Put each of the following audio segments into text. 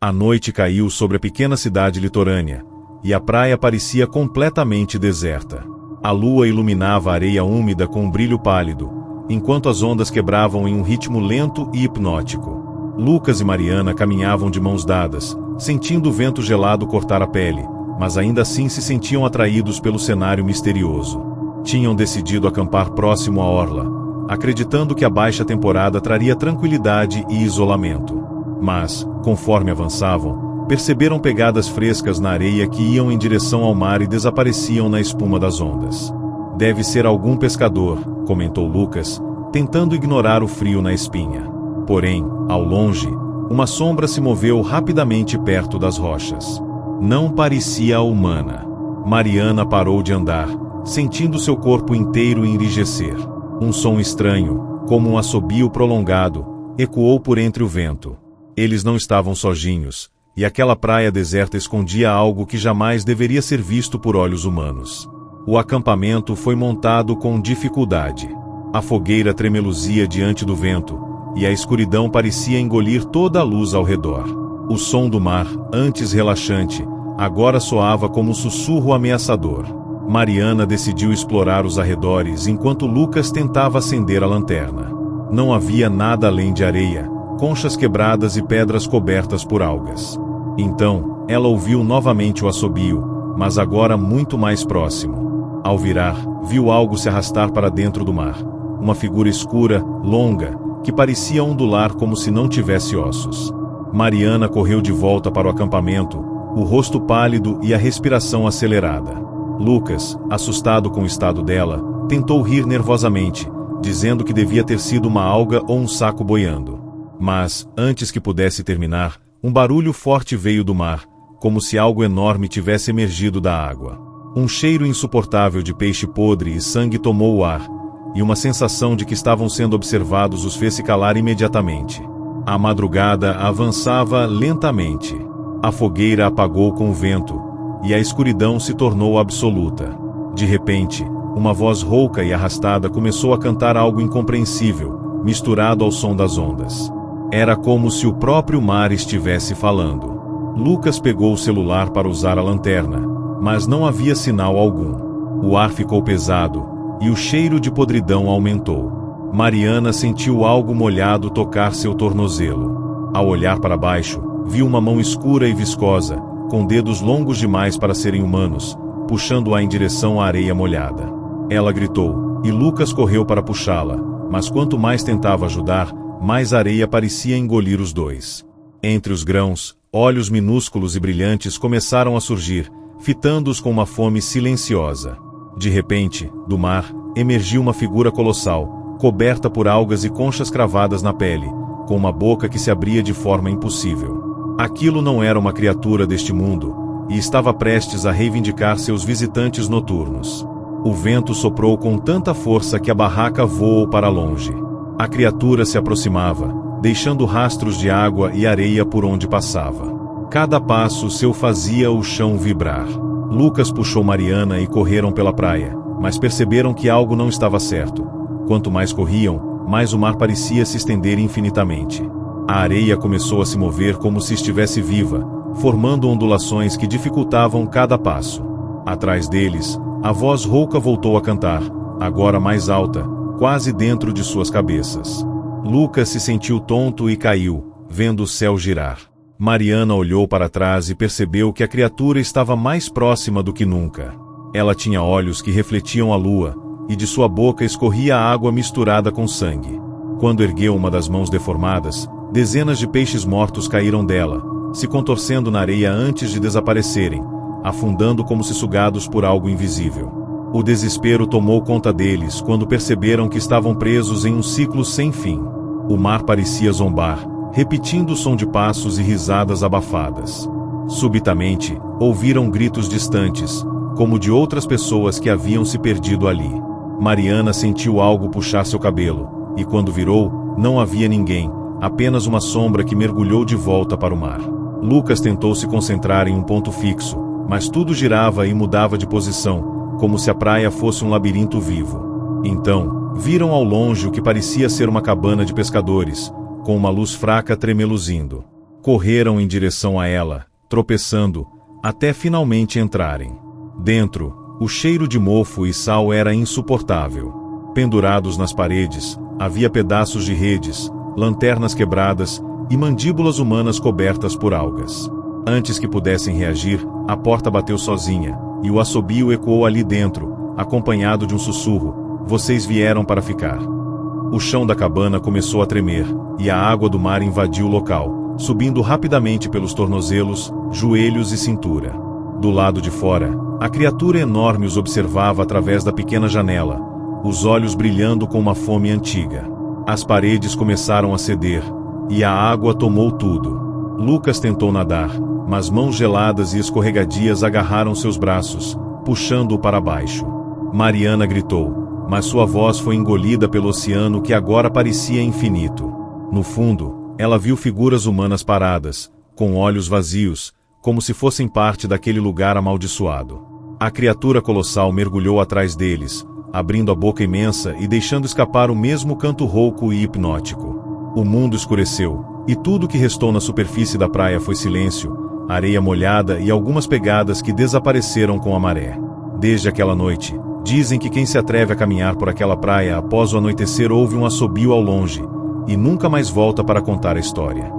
A noite caiu sobre a pequena cidade litorânea, e a praia parecia completamente deserta. A lua iluminava a areia úmida com um brilho pálido, enquanto as ondas quebravam em um ritmo lento e hipnótico. Lucas e Mariana caminhavam de mãos dadas, sentindo o vento gelado cortar a pele, mas ainda assim se sentiam atraídos pelo cenário misterioso. Tinham decidido acampar próximo à orla, acreditando que a baixa temporada traria tranquilidade e isolamento. Mas, conforme avançavam, perceberam pegadas frescas na areia que iam em direção ao mar e desapareciam na espuma das ondas. "Deve ser algum pescador", comentou Lucas, tentando ignorar o frio na espinha. Porém, ao longe, uma sombra se moveu rapidamente perto das rochas. Não parecia humana. Mariana parou de andar, sentindo seu corpo inteiro enrijecer. Um som estranho, como um assobio prolongado, ecoou por entre o vento. Eles não estavam sozinhos, e aquela praia deserta escondia algo que jamais deveria ser visto por olhos humanos. O acampamento foi montado com dificuldade. A fogueira tremeluzia diante do vento, e a escuridão parecia engolir toda a luz ao redor. O som do mar, antes relaxante, agora soava como um sussurro ameaçador. Mariana decidiu explorar os arredores enquanto Lucas tentava acender a lanterna. Não havia nada além de areia, conchas quebradas e pedras cobertas por algas. Então, ela ouviu novamente o assobio, mas agora muito mais próximo. Ao virar, viu algo se arrastar para dentro do mar. Uma figura escura, longa, que parecia ondular como se não tivesse ossos. Mariana correu de volta para o acampamento, o rosto pálido e a respiração acelerada. Lucas, assustado com o estado dela, tentou rir nervosamente, dizendo que devia ter sido uma alga ou um saco boiando. Mas, antes que pudesse terminar, um barulho forte veio do mar, como se algo enorme tivesse emergido da água. Um cheiro insuportável de peixe podre e sangue tomou o ar, e uma sensação de que estavam sendo observados os fez se calar imediatamente. A madrugada avançava lentamente. A fogueira apagou com o vento, e a escuridão se tornou absoluta. De repente, uma voz rouca e arrastada começou a cantar algo incompreensível, misturado ao som das ondas. Era como se o próprio mar estivesse falando. Lucas pegou o celular para usar a lanterna, mas não havia sinal algum. O ar ficou pesado, e o cheiro de podridão aumentou. Mariana sentiu algo molhado tocar seu tornozelo. Ao olhar para baixo, viu uma mão escura e viscosa, com dedos longos demais para serem humanos, puxando-a em direção à areia molhada. Ela gritou, e Lucas correu para puxá-la, mas quanto mais tentava ajudar, mais areia parecia engolir os dois. Entre os grãos, olhos minúsculos e brilhantes começaram a surgir, fitando-os com uma fome silenciosa. De repente, do mar, emergiu uma figura colossal, coberta por algas e conchas cravadas na pele, com uma boca que se abria de forma impossível. Aquilo não era uma criatura deste mundo, e estava prestes a reivindicar seus visitantes noturnos. O vento soprou com tanta força que a barraca voou para longe. A criatura se aproximava, deixando rastros de água e areia por onde passava. Cada passo seu fazia o chão vibrar. Lucas puxou Mariana e correram pela praia, mas perceberam que algo não estava certo. Quanto mais corriam, mais o mar parecia se estender infinitamente. A areia começou a se mover como se estivesse viva, formando ondulações que dificultavam cada passo. Atrás deles, a voz rouca voltou a cantar, agora mais alta, quase dentro de suas cabeças. Lucas se sentiu tonto e caiu, vendo o céu girar. Mariana olhou para trás e percebeu que a criatura estava mais próxima do que nunca. Ela tinha olhos que refletiam a lua, e de sua boca escorria água misturada com sangue. Quando ergueu uma das mãos deformadas, dezenas de peixes mortos caíram dela, se contorcendo na areia antes de desaparecerem, afundando como se sugados por algo invisível. O desespero tomou conta deles quando perceberam que estavam presos em um ciclo sem fim. O mar parecia zombar, repetindo o som de passos e risadas abafadas. Subitamente, ouviram gritos distantes, como de outras pessoas que haviam se perdido ali. Mariana sentiu algo puxar seu cabelo, e quando virou, não havia ninguém, apenas uma sombra que mergulhou de volta para o mar. Lucas tentou se concentrar em um ponto fixo, mas tudo girava e mudava de posição, como se a praia fosse um labirinto vivo. Então, viram ao longe o que parecia ser uma cabana de pescadores, com uma luz fraca tremeluzindo. Correram em direção a ela, tropeçando, até finalmente entrarem. Dentro, o cheiro de mofo e sal era insuportável. Pendurados nas paredes, havia pedaços de redes, lanternas quebradas e mandíbulas humanas cobertas por algas. Antes que pudessem reagir, a porta bateu sozinha, e o assobio ecoou ali dentro, acompanhado de um sussurro: "Vocês vieram para ficar." O chão da cabana começou a tremer, e a água do mar invadiu o local, subindo rapidamente pelos tornozelos, joelhos e cintura. Do lado de fora, a criatura enorme os observava através da pequena janela, os olhos brilhando com uma fome antiga. As paredes começaram a ceder, e a água tomou tudo. Lucas tentou nadar, mas mãos geladas e escorregadias agarraram seus braços, puxando-o para baixo. Mariana gritou, mas sua voz foi engolida pelo oceano que agora parecia infinito. No fundo, ela viu figuras humanas paradas, com olhos vazios, como se fossem parte daquele lugar amaldiçoado. A criatura colossal mergulhou atrás deles, abrindo a boca imensa e deixando escapar o mesmo canto rouco e hipnótico. O mundo escureceu, e tudo que restou na superfície da praia foi silêncio, areia molhada e algumas pegadas que desapareceram com a maré. Desde aquela noite, dizem que quem se atreve a caminhar por aquela praia após o anoitecer ouve um assobio ao longe, e nunca mais volta para contar a história.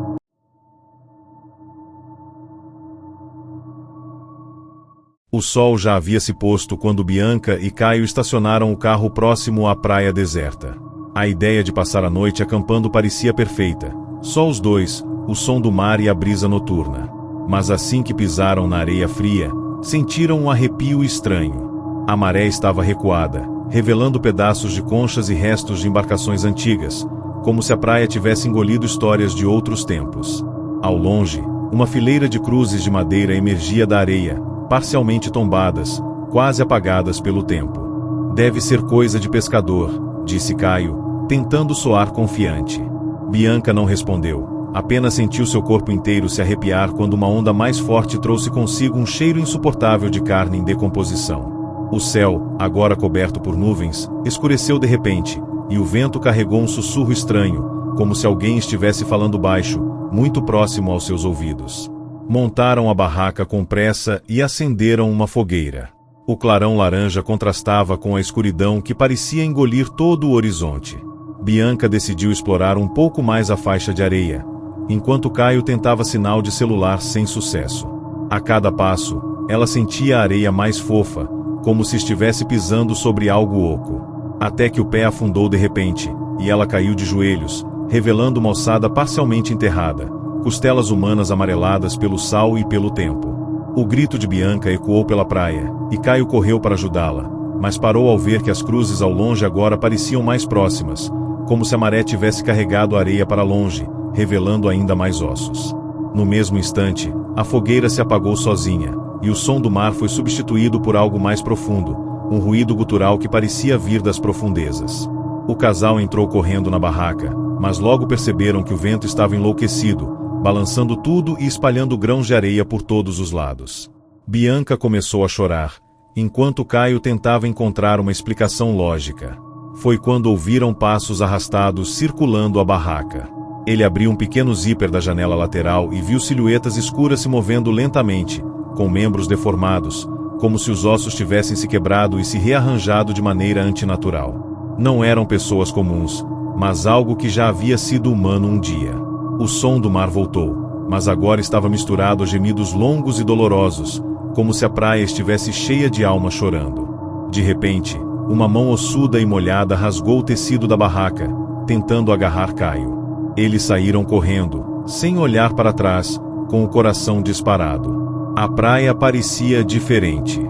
O sol já havia se posto quando Bianca e Caio estacionaram o carro próximo à praia deserta. A ideia de passar a noite acampando parecia perfeita. Só os dois, o som do mar e a brisa noturna. Mas assim que pisaram na areia fria, sentiram um arrepio estranho. A maré estava recuada, revelando pedaços de conchas e restos de embarcações antigas, como se a praia tivesse engolido histórias de outros tempos. Ao longe, uma fileira de cruzes de madeira emergia da areia, parcialmente tombadas, quase apagadas pelo tempo. "Deve ser coisa de pescador", disse Caio, tentando soar confiante. Bianca não respondeu, apenas sentiu seu corpo inteiro se arrepiar quando uma onda mais forte trouxe consigo um cheiro insuportável de carne em decomposição. O céu, agora coberto por nuvens, escureceu de repente, e o vento carregou um sussurro estranho, como se alguém estivesse falando baixo, muito próximo aos seus ouvidos. Montaram a barraca com pressa e acenderam uma fogueira. O clarão laranja contrastava com a escuridão que parecia engolir todo o horizonte. Bianca decidiu explorar um pouco mais a faixa de areia, enquanto Caio tentava sinal de celular sem sucesso. A cada passo, ela sentia a areia mais fofa, como se estivesse pisando sobre algo oco. Até que o pé afundou de repente, e ela caiu de joelhos, revelando uma ossada parcialmente enterrada, costelas humanas amareladas pelo sal e pelo tempo. O grito de Bianca ecoou pela praia, e Caio correu para ajudá-la, mas parou ao ver que as cruzes ao longe agora pareciam mais próximas, como se a maré tivesse carregado a areia para longe, revelando ainda mais ossos. No mesmo instante, a fogueira se apagou sozinha, e o som do mar foi substituído por algo mais profundo, um ruído gutural que parecia vir das profundezas. O casal entrou correndo na barraca, mas logo perceberam que o vento estava enlouquecido, balançando tudo e espalhando grãos de areia por todos os lados. Bianca começou a chorar, enquanto Caio tentava encontrar uma explicação lógica. Foi quando ouviram passos arrastados circulando a barraca. Ele abriu um pequeno zíper da janela lateral e viu silhuetas escuras se movendo lentamente, com membros deformados, como se os ossos tivessem se quebrado e se rearranjado de maneira antinatural. Não eram pessoas comuns, mas algo que já havia sido humano um dia. O som do mar voltou, mas agora estava misturado a gemidos longos e dolorosos, como se a praia estivesse cheia de almas chorando. De repente, uma mão ossuda e molhada rasgou o tecido da barraca, tentando agarrar Caio. Eles saíram correndo, sem olhar para trás, com o coração disparado. A praia parecia diferente.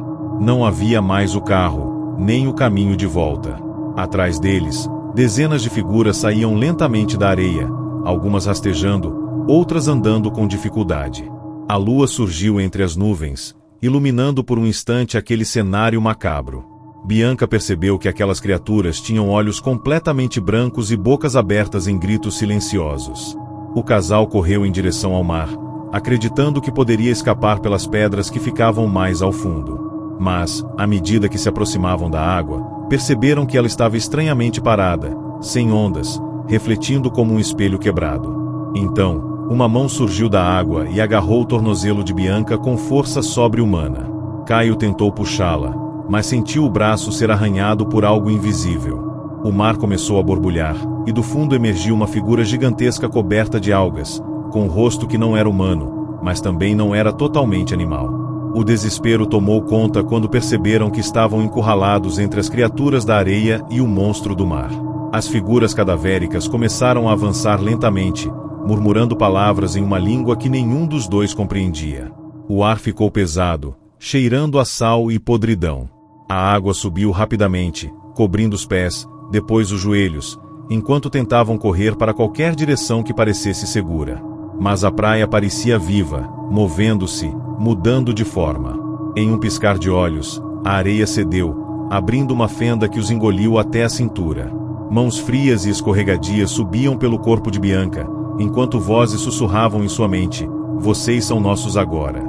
Não havia mais o carro, nem o caminho de volta. Atrás deles, dezenas de figuras saíam lentamente da areia, algumas rastejando, outras andando com dificuldade. A lua surgiu entre as nuvens, iluminando por um instante aquele cenário macabro. Bianca percebeu que aquelas criaturas tinham olhos completamente brancos e bocas abertas em gritos silenciosos. O casal correu em direção ao mar, acreditando que poderia escapar pelas pedras que ficavam mais ao fundo. Mas, à medida que se aproximavam da água, perceberam que ela estava estranhamente parada, sem ondas, refletindo como um espelho quebrado. Então, uma mão surgiu da água e agarrou o tornozelo de Bianca com força sobre-humana. Caio tentou puxá-la, mas sentiu o braço ser arranhado por algo invisível. O mar começou a borbulhar, e do fundo emergiu uma figura gigantesca coberta de algas, com um rosto que não era humano, mas também não era totalmente animal. O desespero tomou conta quando perceberam que estavam encurralados entre as criaturas da areia e o monstro do mar. As figuras cadavéricas começaram a avançar lentamente, murmurando palavras em uma língua que nenhum dos dois compreendia. O ar ficou pesado, cheirando a sal e podridão. A água subiu rapidamente, cobrindo os pés, depois os joelhos, enquanto tentavam correr para qualquer direção que parecesse segura. Mas a praia parecia viva, movendo-se, mudando de forma. Em um piscar de olhos, a areia cedeu, abrindo uma fenda que os engoliu até a cintura. Mãos frias e escorregadias subiam pelo corpo de Bianca, enquanto vozes sussurravam em sua mente: "Vocês são nossos agora."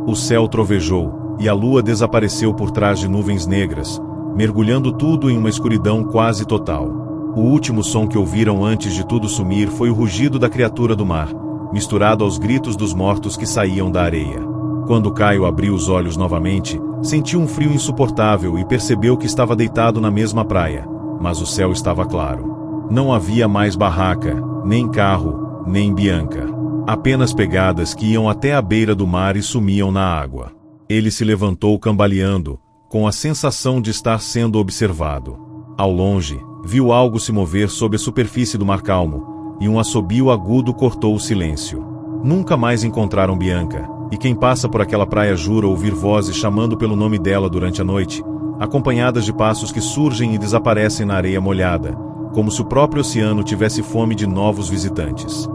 O céu trovejou, e a lua desapareceu por trás de nuvens negras, mergulhando tudo em uma escuridão quase total. O último som que ouviram antes de tudo sumir foi o rugido da criatura do mar, misturado aos gritos dos mortos que saíam da areia. Quando Caio abriu os olhos novamente, sentiu um frio insuportável e percebeu que estava deitado na mesma praia, mas o céu estava claro. Não havia mais barraca, nem carro, nem Bianca. Apenas pegadas que iam até a beira do mar e sumiam na água. Ele se levantou cambaleando, com a sensação de estar sendo observado. Ao longe, viu algo se mover sob a superfície do mar calmo, e um assobio agudo cortou o silêncio. Nunca mais encontraram Bianca, e quem passa por aquela praia jura ouvir vozes chamando pelo nome dela durante a noite, acompanhadas de passos que surgem e desaparecem na areia molhada, como se o próprio oceano tivesse fome de novos visitantes.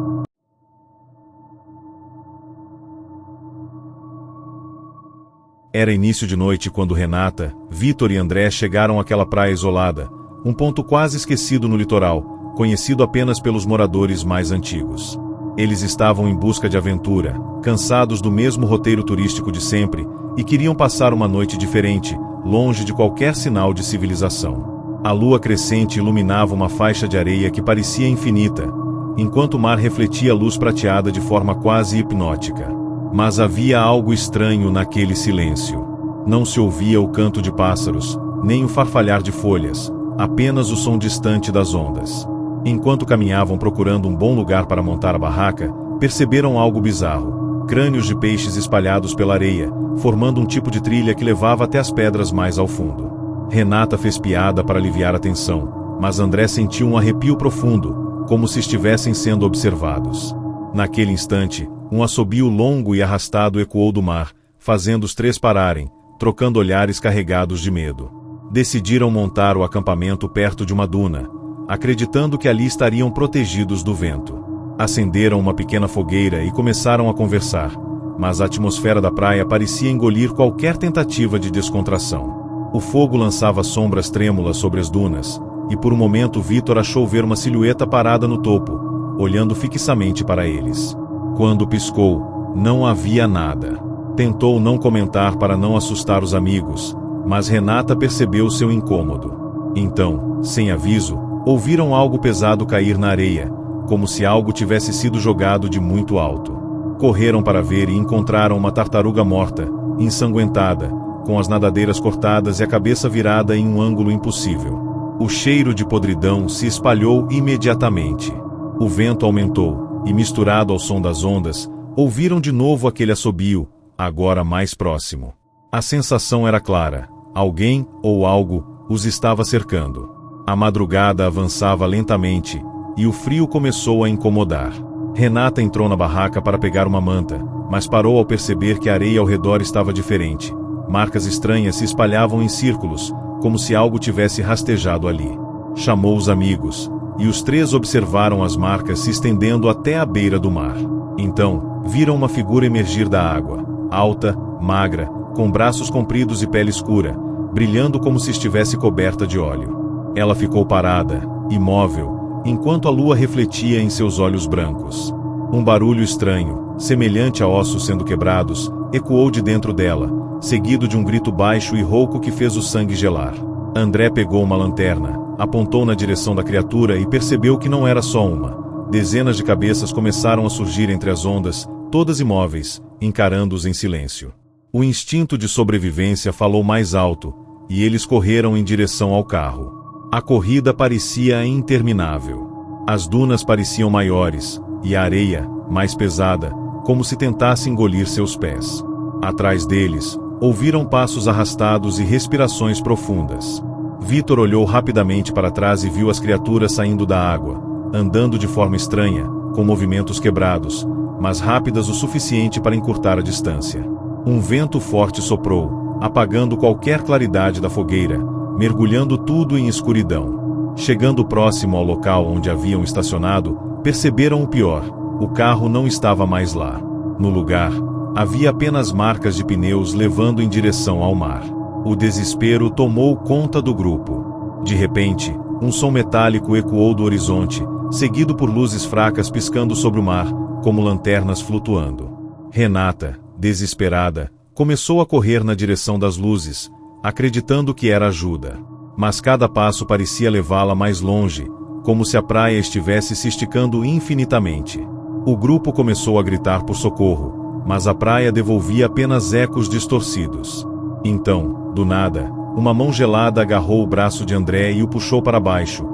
Era início de noite quando Renata, Vitor e André chegaram àquela praia isolada, um ponto quase esquecido no litoral, conhecido apenas pelos moradores mais antigos. Eles estavam em busca de aventura, cansados do mesmo roteiro turístico de sempre, e queriam passar uma noite diferente, longe de qualquer sinal de civilização. A lua crescente iluminava uma faixa de areia que parecia infinita, enquanto o mar refletia a luz prateada de forma quase hipnótica. Mas havia algo estranho naquele silêncio. Não se ouvia o canto de pássaros, nem o farfalhar de folhas, apenas o som distante das ondas. Enquanto caminhavam procurando um bom lugar para montar a barraca, perceberam algo bizarro: crânios de peixes espalhados pela areia, formando um tipo de trilha que levava até as pedras mais ao fundo. Renata fez piada para aliviar a tensão, mas André sentiu um arrepio profundo, como se estivessem sendo observados. Naquele instante, um assobio longo e arrastado ecoou do mar, fazendo os três pararem, trocando olhares carregados de medo. Decidiram montar o acampamento perto de uma duna, acreditando que ali estariam protegidos do vento. Acenderam uma pequena fogueira e começaram a conversar, mas a atmosfera da praia parecia engolir qualquer tentativa de descontração. O fogo lançava sombras trêmulas sobre as dunas, e por um momento Vitor achou ver uma silhueta parada no topo, olhando fixamente para eles. Quando piscou, não havia nada. Tentou não comentar para não assustar os amigos, mas Renata percebeu seu incômodo. Então, sem aviso, ouviram algo pesado cair na areia, como se algo tivesse sido jogado de muito alto. Correram para ver e encontraram uma tartaruga morta, ensanguentada, com as nadadeiras cortadas e a cabeça virada em um ângulo impossível. O cheiro de podridão se espalhou imediatamente. O vento aumentou, e misturado ao som das ondas, ouviram de novo aquele assobio, agora mais próximo. A sensação era clara: alguém, ou algo, os estava cercando. A madrugada avançava lentamente, e o frio começou a incomodar. Renata entrou na barraca para pegar uma manta, mas parou ao perceber que a areia ao redor estava diferente. Marcas estranhas se espalhavam em círculos, como se algo tivesse rastejado ali. Chamou os amigos, e os três observaram as marcas se estendendo até a beira do mar. Então, viram uma figura emergir da água, alta, magra, com braços compridos e pele escura, brilhando como se estivesse coberta de óleo. Ela ficou parada, imóvel, enquanto a lua refletia em seus olhos brancos. Um barulho estranho, semelhante a ossos sendo quebrados, ecoou de dentro dela, seguido de um grito baixo e rouco que fez o sangue gelar. André pegou uma lanterna, apontou na direção da criatura e percebeu que não era só uma. Dezenas de cabeças começaram a surgir entre as ondas, todas imóveis, encarando-os em silêncio. O instinto de sobrevivência falou mais alto, e eles correram em direção ao carro. A corrida parecia interminável. As dunas pareciam maiores, e a areia, mais pesada, como se tentasse engolir seus pés. Atrás deles, ouviram passos arrastados e respirações profundas. Vitor olhou rapidamente para trás e viu as criaturas saindo da água, andando de forma estranha, com movimentos quebrados, mas rápidas o suficiente para encurtar a distância. Um vento forte soprou, apagando qualquer claridade da fogueira, mergulhando tudo em escuridão. Chegando próximo ao local onde haviam estacionado, perceberam o pior: o carro não estava mais lá. No lugar, havia apenas marcas de pneus levando em direção ao mar. O desespero tomou conta do grupo. De repente, um som metálico ecoou do horizonte, seguido por luzes fracas piscando sobre o mar, como lanternas flutuando. Renata, desesperada, começou a correr na direção das luzes, acreditando que era ajuda. Mas cada passo parecia levá-la mais longe, como se a praia estivesse se esticando infinitamente. O grupo começou a gritar por socorro, mas a praia devolvia apenas ecos distorcidos. Então, do nada, uma mão gelada agarrou o braço de André e o puxou para baixo,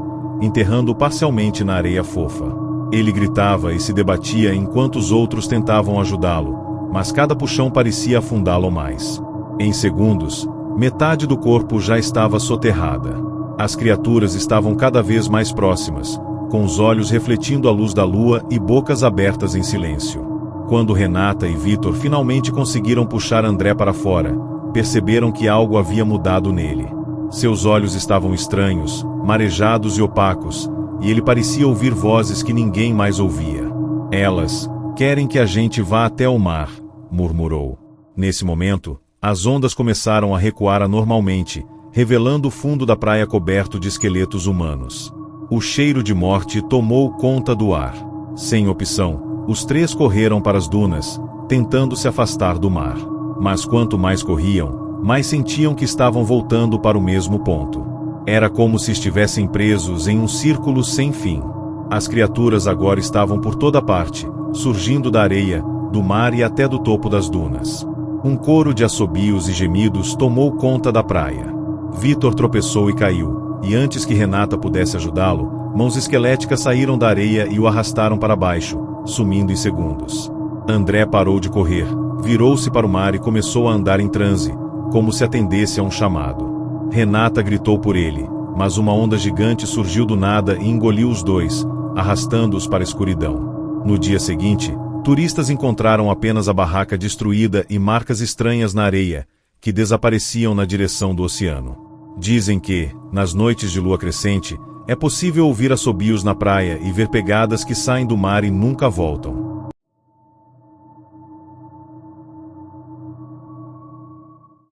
enterrando-o parcialmente na areia fofa. Ele gritava e se debatia enquanto os outros tentavam ajudá-lo, mas cada puxão parecia afundá-lo mais. Em segundos, metade do corpo já estava soterrada. As criaturas estavam cada vez mais próximas, com os olhos refletindo a luz da lua e bocas abertas em silêncio. Quando Renata e Vitor finalmente conseguiram puxar André para fora, perceberam que algo havia mudado nele. Seus olhos estavam estranhos, marejados e opacos, e ele parecia ouvir vozes que ninguém mais ouvia. "Elas querem que a gente vá até o mar", murmurou. Nesse momento, as ondas começaram a recuar anormalmente, revelando o fundo da praia coberto de esqueletos humanos. O cheiro de morte tomou conta do ar. Sem opção, os três correram para as dunas, tentando se afastar do mar. Mas quanto mais corriam, mais sentiam que estavam voltando para o mesmo ponto. Era como se estivessem presos em um círculo sem fim. As criaturas agora estavam por toda parte, surgindo da areia, do mar e até do topo das dunas. Um coro de assobios e gemidos tomou conta da praia. Vitor tropeçou e caiu, e antes que Renata pudesse ajudá-lo, mãos esqueléticas saíram da areia e o arrastaram para baixo, sumindo em segundos. André parou de correr, virou-se para o mar e começou a andar em transe, como se atendesse a um chamado. Renata gritou por ele, mas uma onda gigante surgiu do nada e engoliu os dois, arrastando-os para a escuridão. No dia seguinte, turistas encontraram apenas a barraca destruída e marcas estranhas na areia, que desapareciam na direção do oceano. Dizem que, nas noites de lua crescente, é possível ouvir assobios na praia e ver pegadas que saem do mar e nunca voltam.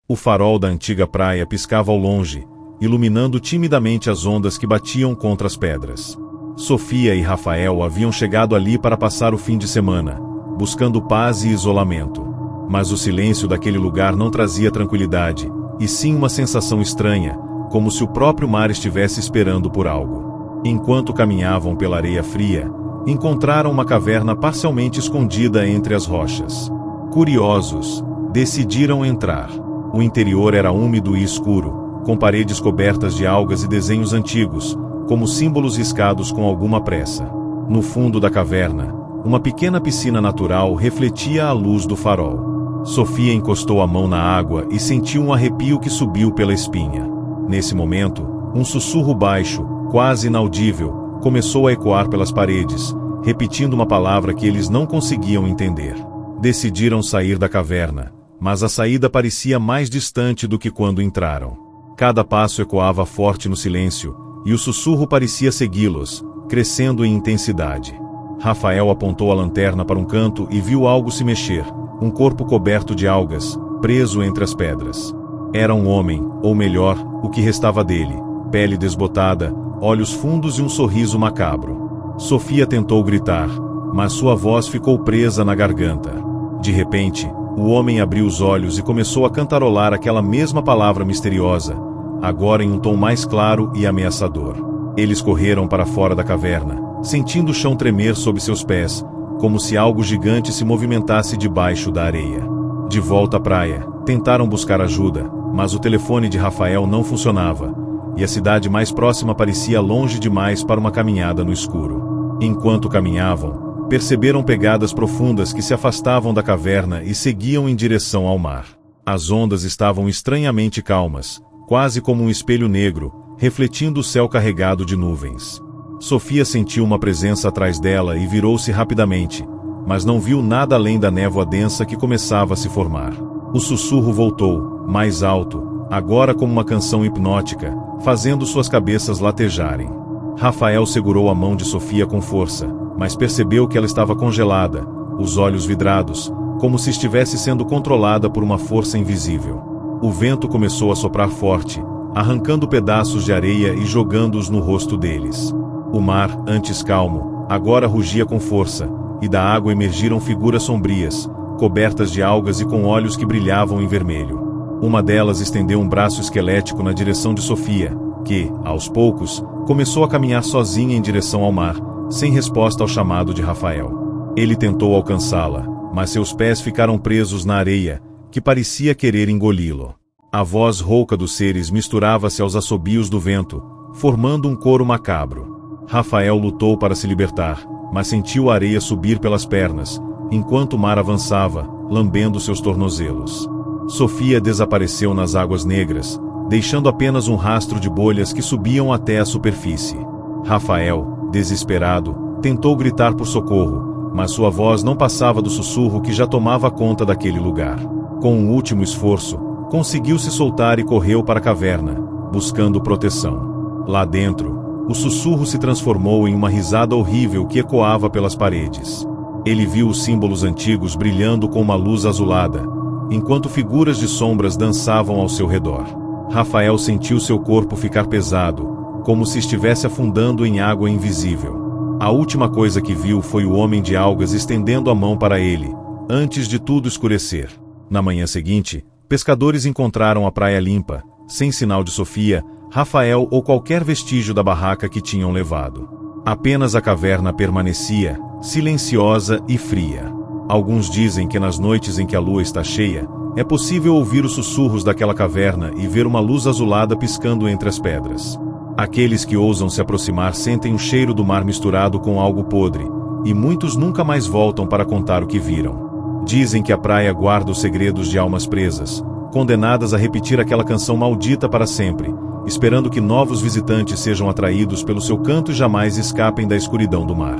O farol da antiga praia piscava ao longe, iluminando timidamente as ondas que batiam contra as pedras. Sofia e Rafael haviam chegado ali para passar o fim de semana, buscando paz e isolamento. Mas o silêncio daquele lugar não trazia tranquilidade, e sim uma sensação estranha, como se o próprio mar estivesse esperando por algo. Enquanto caminhavam pela areia fria, encontraram uma caverna parcialmente escondida entre as rochas. Curiosos, decidiram entrar. O interior era úmido e escuro, com paredes cobertas de algas e desenhos antigos, como símbolos riscados com alguma pressa. No fundo da caverna, uma pequena piscina natural refletia a luz do farol. Sofia encostou a mão na água e sentiu um arrepio que subiu pela espinha. Nesse momento, um sussurro baixo, quase inaudível, começou a ecoar pelas paredes, repetindo uma palavra que eles não conseguiam entender. Decidiram sair da caverna, mas a saída parecia mais distante do que quando entraram. Cada passo ecoava forte no silêncio, e o sussurro parecia segui-los, crescendo em intensidade. Rafael apontou a lanterna para um canto e viu algo se mexer, um corpo coberto de algas, preso entre as pedras. Era um homem, ou melhor, o que restava dele, pele desbotada, olhos fundos e um sorriso macabro. Sofia tentou gritar, mas sua voz ficou presa na garganta. De repente, o homem abriu os olhos e começou a cantarolar aquela mesma palavra misteriosa, agora em um tom mais claro e ameaçador. Eles correram para fora da caverna, sentindo o chão tremer sob seus pés, como se algo gigante se movimentasse debaixo da areia. De volta à praia, tentaram buscar ajuda, mas o telefone de Rafael não funcionava, e a cidade mais próxima parecia longe demais para uma caminhada no escuro. Enquanto caminhavam, perceberam pegadas profundas que se afastavam da caverna e seguiam em direção ao mar. As ondas estavam estranhamente calmas, quase como um espelho negro, refletindo o céu carregado de nuvens. Sofia sentiu uma presença atrás dela e virou-se rapidamente, mas não viu nada além da névoa densa que começava a se formar. O sussurro voltou, mais alto, agora como uma canção hipnótica, fazendo suas cabeças latejarem. Rafael segurou a mão de Sofia com força, mas percebeu que ela estava congelada, os olhos vidrados, como se estivesse sendo controlada por uma força invisível. O vento começou a soprar forte, arrancando pedaços de areia e jogando-os no rosto deles. O mar, antes calmo, agora rugia com força, e da água emergiram figuras sombrias, cobertas de algas e com olhos que brilhavam em vermelho. Uma delas estendeu um braço esquelético na direção de Sofia, que, aos poucos, começou a caminhar sozinha em direção ao mar, sem resposta ao chamado de Rafael. Ele tentou alcançá-la, mas seus pés ficaram presos na areia, que parecia querer engoli-lo. A voz rouca dos seres misturava-se aos assobios do vento, formando um coro macabro. Rafael lutou para se libertar, mas sentiu a areia subir pelas pernas, enquanto o mar avançava, lambendo seus tornozelos. Sofia desapareceu nas águas negras, deixando apenas um rastro de bolhas que subiam até a superfície. Rafael, desesperado, tentou gritar por socorro, mas sua voz não passava do sussurro que já tomava conta daquele lugar. Com um último esforço, conseguiu se soltar e correu para a caverna, buscando proteção. Lá dentro, o sussurro se transformou em uma risada horrível que ecoava pelas paredes. Ele viu os símbolos antigos brilhando com uma luz azulada, enquanto figuras de sombras dançavam ao seu redor. Rafael sentiu seu corpo ficar pesado, como se estivesse afundando em água invisível. A última coisa que viu foi o homem de algas estendendo a mão para ele, antes de tudo escurecer. Na manhã seguinte, pescadores encontraram a praia limpa, sem sinal de Sofia, Rafael ou qualquer vestígio da barraca que tinham levado. Apenas a caverna permanecia, silenciosa e fria. Alguns dizem que nas noites em que a lua está cheia, é possível ouvir os sussurros daquela caverna e ver uma luz azulada piscando entre as pedras. Aqueles que ousam se aproximar sentem o cheiro do mar misturado com algo podre, e muitos nunca mais voltam para contar o que viram. Dizem que a praia guarda os segredos de almas presas, condenadas a repetir aquela canção maldita para sempre, esperando que novos visitantes sejam atraídos pelo seu canto e jamais escapem da escuridão do mar.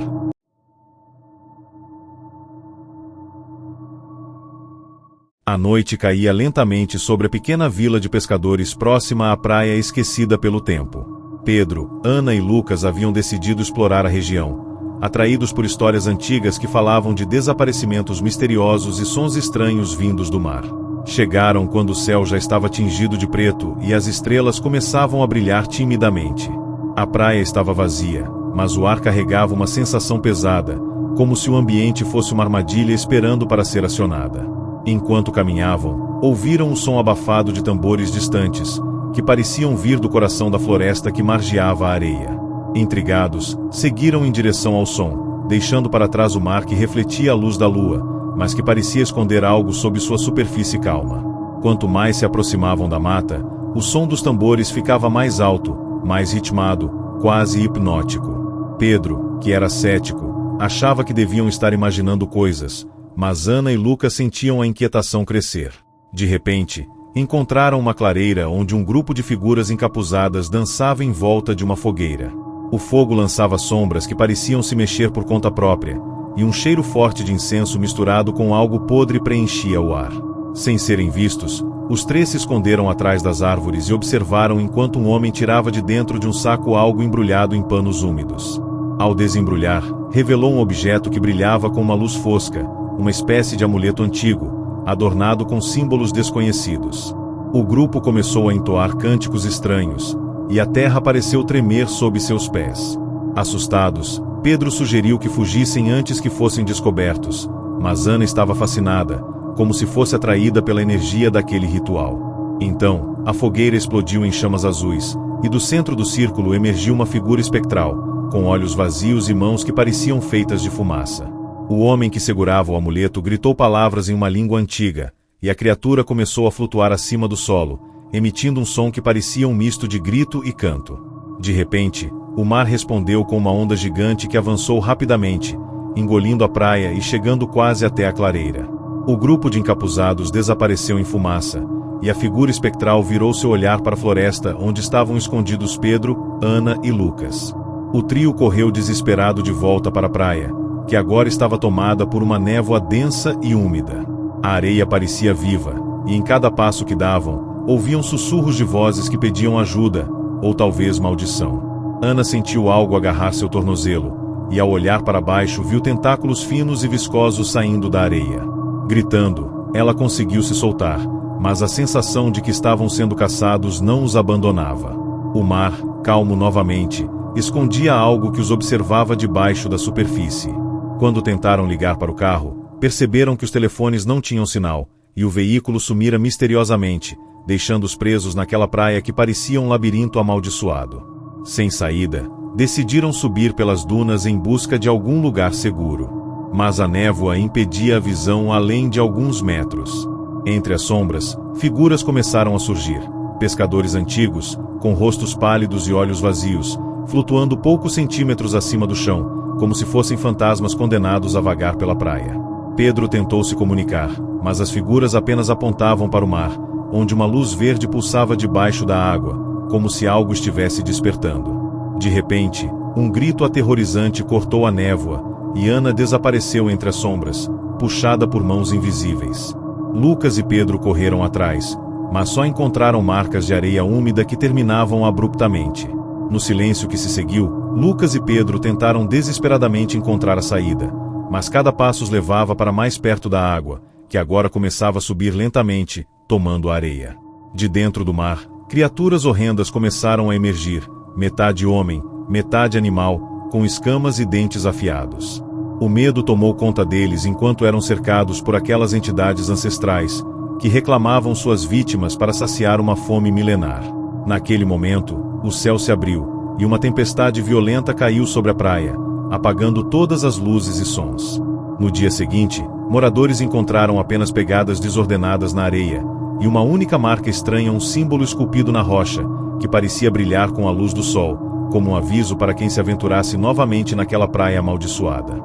A noite caía lentamente sobre a pequena vila de pescadores próxima à praia esquecida pelo tempo. Pedro, Ana e Lucas haviam decidido explorar a região, atraídos por histórias antigas que falavam de desaparecimentos misteriosos e sons estranhos vindos do mar. Chegaram quando o céu já estava tingido de preto e as estrelas começavam a brilhar timidamente. A praia estava vazia, mas o ar carregava uma sensação pesada, como se o ambiente fosse uma armadilha esperando para ser acionada. Enquanto caminhavam, ouviram um som abafado de tambores distantes, que pareciam vir do coração da floresta que margeava a areia. Intrigados, seguiram em direção ao som, deixando para trás o mar que refletia a luz da lua, mas que parecia esconder algo sob sua superfície calma. Quanto mais se aproximavam da mata, o som dos tambores ficava mais alto, mais ritmado, quase hipnótico. Pedro, que era cético, achava que deviam estar imaginando coisas, mas Ana e Lucas sentiam a inquietação crescer. De repente, encontraram uma clareira onde um grupo de figuras encapuzadas dançava em volta de uma fogueira. O fogo lançava sombras que pareciam se mexer por conta própria, e um cheiro forte de incenso misturado com algo podre preenchia o ar. Sem serem vistos, os três se esconderam atrás das árvores e observaram enquanto um homem tirava de dentro de um saco algo embrulhado em panos úmidos. Ao desembrulhar, revelou um objeto que brilhava com uma luz fosca, uma espécie de amuleto antigo, adornado com símbolos desconhecidos. O grupo começou a entoar cânticos estranhos, e a terra pareceu tremer sob seus pés. Assustados, Pedro sugeriu que fugissem antes que fossem descobertos, mas Ana estava fascinada, como se fosse atraída pela energia daquele ritual. Então, a fogueira explodiu em chamas azuis, e do centro do círculo emergiu uma figura espectral, com olhos vazios e mãos que pareciam feitas de fumaça. O homem que segurava o amuleto gritou palavras em uma língua antiga, e a criatura começou a flutuar acima do solo, emitindo um som que parecia um misto de grito e canto. De repente, o mar respondeu com uma onda gigante que avançou rapidamente, engolindo a praia e chegando quase até a clareira. O grupo de encapuzados desapareceu em fumaça, e a figura espectral virou seu olhar para a floresta onde estavam escondidos Pedro, Ana e Lucas. O trio correu desesperado de volta para a praia, que agora estava tomada por uma névoa densa e úmida. A areia parecia viva, e em cada passo que davam, ouviam sussurros de vozes que pediam ajuda, ou talvez maldição. Ana sentiu algo agarrar seu tornozelo, e ao olhar para baixo viu tentáculos finos e viscosos saindo da areia. Gritando, ela conseguiu se soltar, mas a sensação de que estavam sendo caçados não os abandonava. O mar, calmo novamente, escondia algo que os observava debaixo da superfície. Quando tentaram ligar para o carro, perceberam que os telefones não tinham sinal, e o veículo sumira misteriosamente, deixando-os presos naquela praia que parecia um labirinto amaldiçoado. Sem saída, decidiram subir pelas dunas em busca de algum lugar seguro. Mas a névoa impedia a visão além de alguns metros. Entre as sombras, figuras começaram a surgir. Pescadores antigos, com rostos pálidos e olhos vazios, flutuando poucos centímetros acima do chão, como se fossem fantasmas condenados a vagar pela praia. Pedro tentou se comunicar, mas as figuras apenas apontavam para o mar, onde uma luz verde pulsava debaixo da água, como se algo estivesse despertando. De repente, um grito aterrorizante cortou a névoa, e Ana desapareceu entre as sombras, puxada por mãos invisíveis. Lucas e Pedro correram atrás, mas só encontraram marcas de areia úmida que terminavam abruptamente. No silêncio que se seguiu, Lucas e Pedro tentaram desesperadamente encontrar a saída, mas cada passo os levava para mais perto da água, que agora começava a subir lentamente, tomando a areia. De dentro do mar, criaturas horrendas começaram a emergir, metade homem, metade animal, com escamas e dentes afiados. O medo tomou conta deles enquanto eram cercados por aquelas entidades ancestrais, que reclamavam suas vítimas para saciar uma fome milenar. Naquele momento, o céu se abriu, e uma tempestade violenta caiu sobre a praia, apagando todas as luzes e sons. No dia seguinte, moradores encontraram apenas pegadas desordenadas na areia, e uma única marca estranha, um símbolo esculpido na rocha, que parecia brilhar com a luz do sol, como um aviso para quem se aventurasse novamente naquela praia amaldiçoada.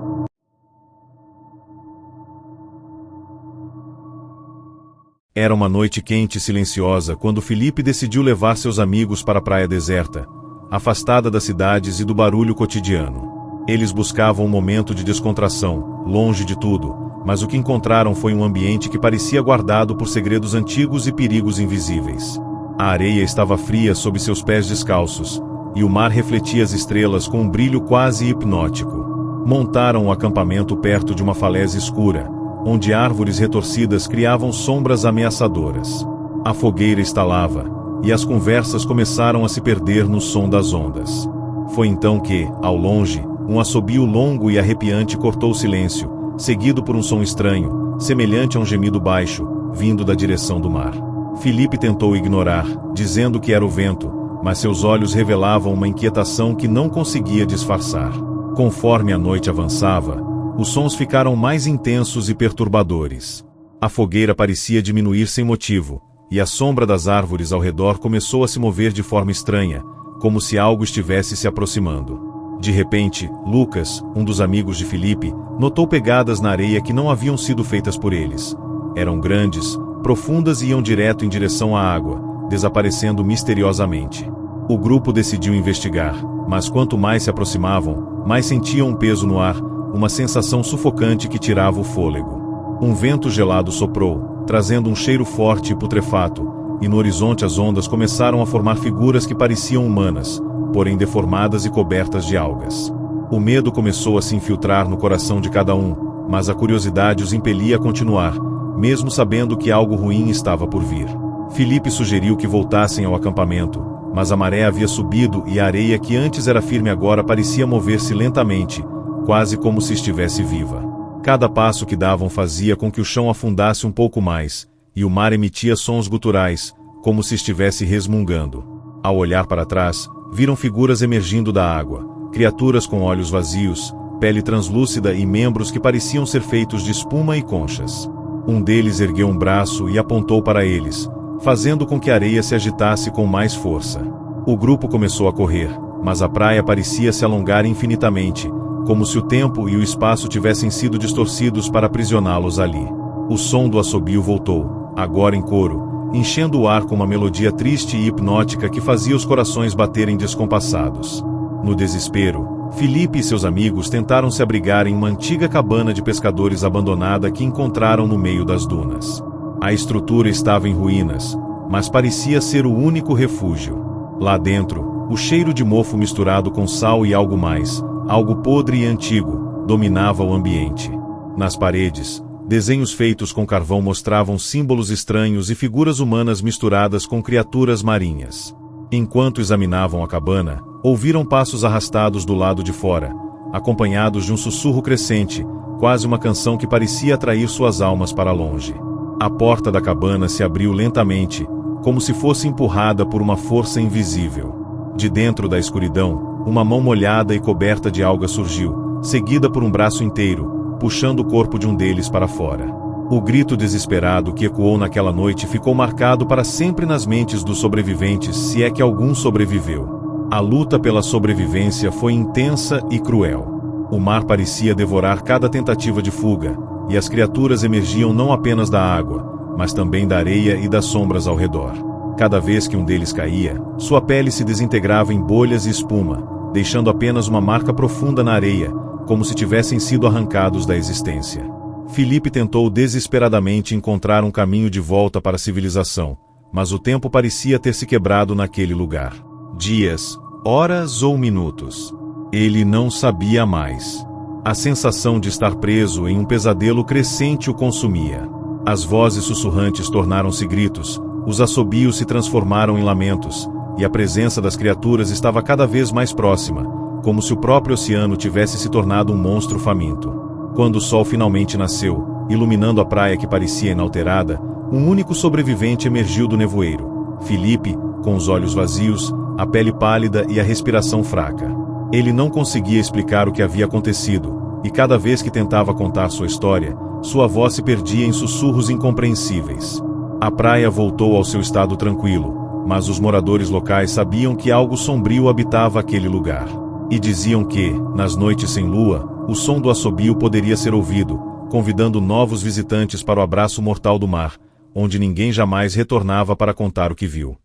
Era uma noite quente e silenciosa quando Felipe decidiu levar seus amigos para a praia deserta, afastada das cidades e do barulho cotidiano. Eles buscavam um momento de descontração, longe de tudo, mas o que encontraram foi um ambiente que parecia guardado por segredos antigos e perigos invisíveis. A areia estava fria sob seus pés descalços, e o mar refletia as estrelas com um brilho quase hipnótico. Montaram um acampamento perto de uma falésia escura, onde árvores retorcidas criavam sombras ameaçadoras. A fogueira estalava, e as conversas começaram a se perder no som das ondas. Foi então que, ao longe, um assobio longo e arrepiante cortou o silêncio, seguido por um som estranho, semelhante a um gemido baixo, vindo da direção do mar. Felipe tentou ignorar, dizendo que era o vento, mas seus olhos revelavam uma inquietação que não conseguia disfarçar. Conforme a noite avançava, os sons ficaram mais intensos e perturbadores. A fogueira parecia diminuir sem motivo, e a sombra das árvores ao redor começou a se mover de forma estranha, como se algo estivesse se aproximando. De repente, Lucas, um dos amigos de Felipe, notou pegadas na areia que não haviam sido feitas por eles. Eram grandes, profundas e iam direto em direção à água, desaparecendo misteriosamente. O grupo decidiu investigar, mas quanto mais se aproximavam, mais sentiam um peso no ar, uma sensação sufocante que tirava o fôlego. Um vento gelado soprou, trazendo um cheiro forte e putrefato, e no horizonte as ondas começaram a formar figuras que pareciam humanas, porém deformadas e cobertas de algas. O medo começou a se infiltrar no coração de cada um, mas a curiosidade os impelia a continuar, mesmo sabendo que algo ruim estava por vir. Felipe sugeriu que voltassem ao acampamento, mas a maré havia subido e a areia que antes era firme agora parecia mover-se lentamente, quase como se estivesse viva. Cada passo que davam fazia com que o chão afundasse um pouco mais, e o mar emitia sons guturais, como se estivesse resmungando. Ao olhar para trás, viram figuras emergindo da água, criaturas com olhos vazios, pele translúcida e membros que pareciam ser feitos de espuma e conchas. Um deles ergueu um braço e apontou para eles, fazendo com que a areia se agitasse com mais força. O grupo começou a correr, mas a praia parecia se alongar infinitamente, como se o tempo e o espaço tivessem sido distorcidos para aprisioná-los ali. O som do assobio voltou, agora em coro, enchendo o ar com uma melodia triste e hipnótica que fazia os corações baterem descompassados. No desespero, Filipe e seus amigos tentaram se abrigar em uma antiga cabana de pescadores abandonada que encontraram no meio das dunas. A estrutura estava em ruínas, mas parecia ser o único refúgio. Lá dentro, o cheiro de mofo misturado com sal e algo mais, algo podre e antigo, dominava o ambiente. Nas paredes, desenhos feitos com carvão mostravam símbolos estranhos e figuras humanas misturadas com criaturas marinhas. Enquanto examinavam a cabana, ouviram passos arrastados do lado de fora, acompanhados de um sussurro crescente, quase uma canção que parecia atrair suas almas para longe. A porta da cabana se abriu lentamente, como se fosse empurrada por uma força invisível. De dentro da escuridão, uma mão molhada e coberta de algas surgiu, seguida por um braço inteiro, puxando o corpo de um deles para fora. O grito desesperado que ecoou naquela noite ficou marcado para sempre nas mentes dos sobreviventes, se é que algum sobreviveu. A luta pela sobrevivência foi intensa e cruel. O mar parecia devorar cada tentativa de fuga, e as criaturas emergiam não apenas da água, mas também da areia e das sombras ao redor. Cada vez que um deles caía, sua pele se desintegrava em bolhas e espuma, deixando apenas uma marca profunda na areia, como se tivessem sido arrancados da existência. Filipe tentou desesperadamente encontrar um caminho de volta para a civilização, mas o tempo parecia ter se quebrado naquele lugar. Dias, horas ou minutos. Ele não sabia mais. A sensação de estar preso em um pesadelo crescente o consumia. As vozes sussurrantes tornaram-se gritos, os assobios se transformaram em lamentos, e a presença das criaturas estava cada vez mais próxima, como se o próprio oceano tivesse se tornado um monstro faminto. Quando o sol finalmente nasceu, iluminando a praia que parecia inalterada, um único sobrevivente emergiu do nevoeiro. Filipe, com os olhos vazios, a pele pálida e a respiração fraca. Ele não conseguia explicar o que havia acontecido, e cada vez que tentava contar sua história, sua voz se perdia em sussurros incompreensíveis. A praia voltou ao seu estado tranquilo, mas os moradores locais sabiam que algo sombrio habitava aquele lugar. E diziam que, nas noites sem lua, o som do assobio poderia ser ouvido, convidando novos visitantes para o abraço mortal do mar, onde ninguém jamais retornava para contar o que viu.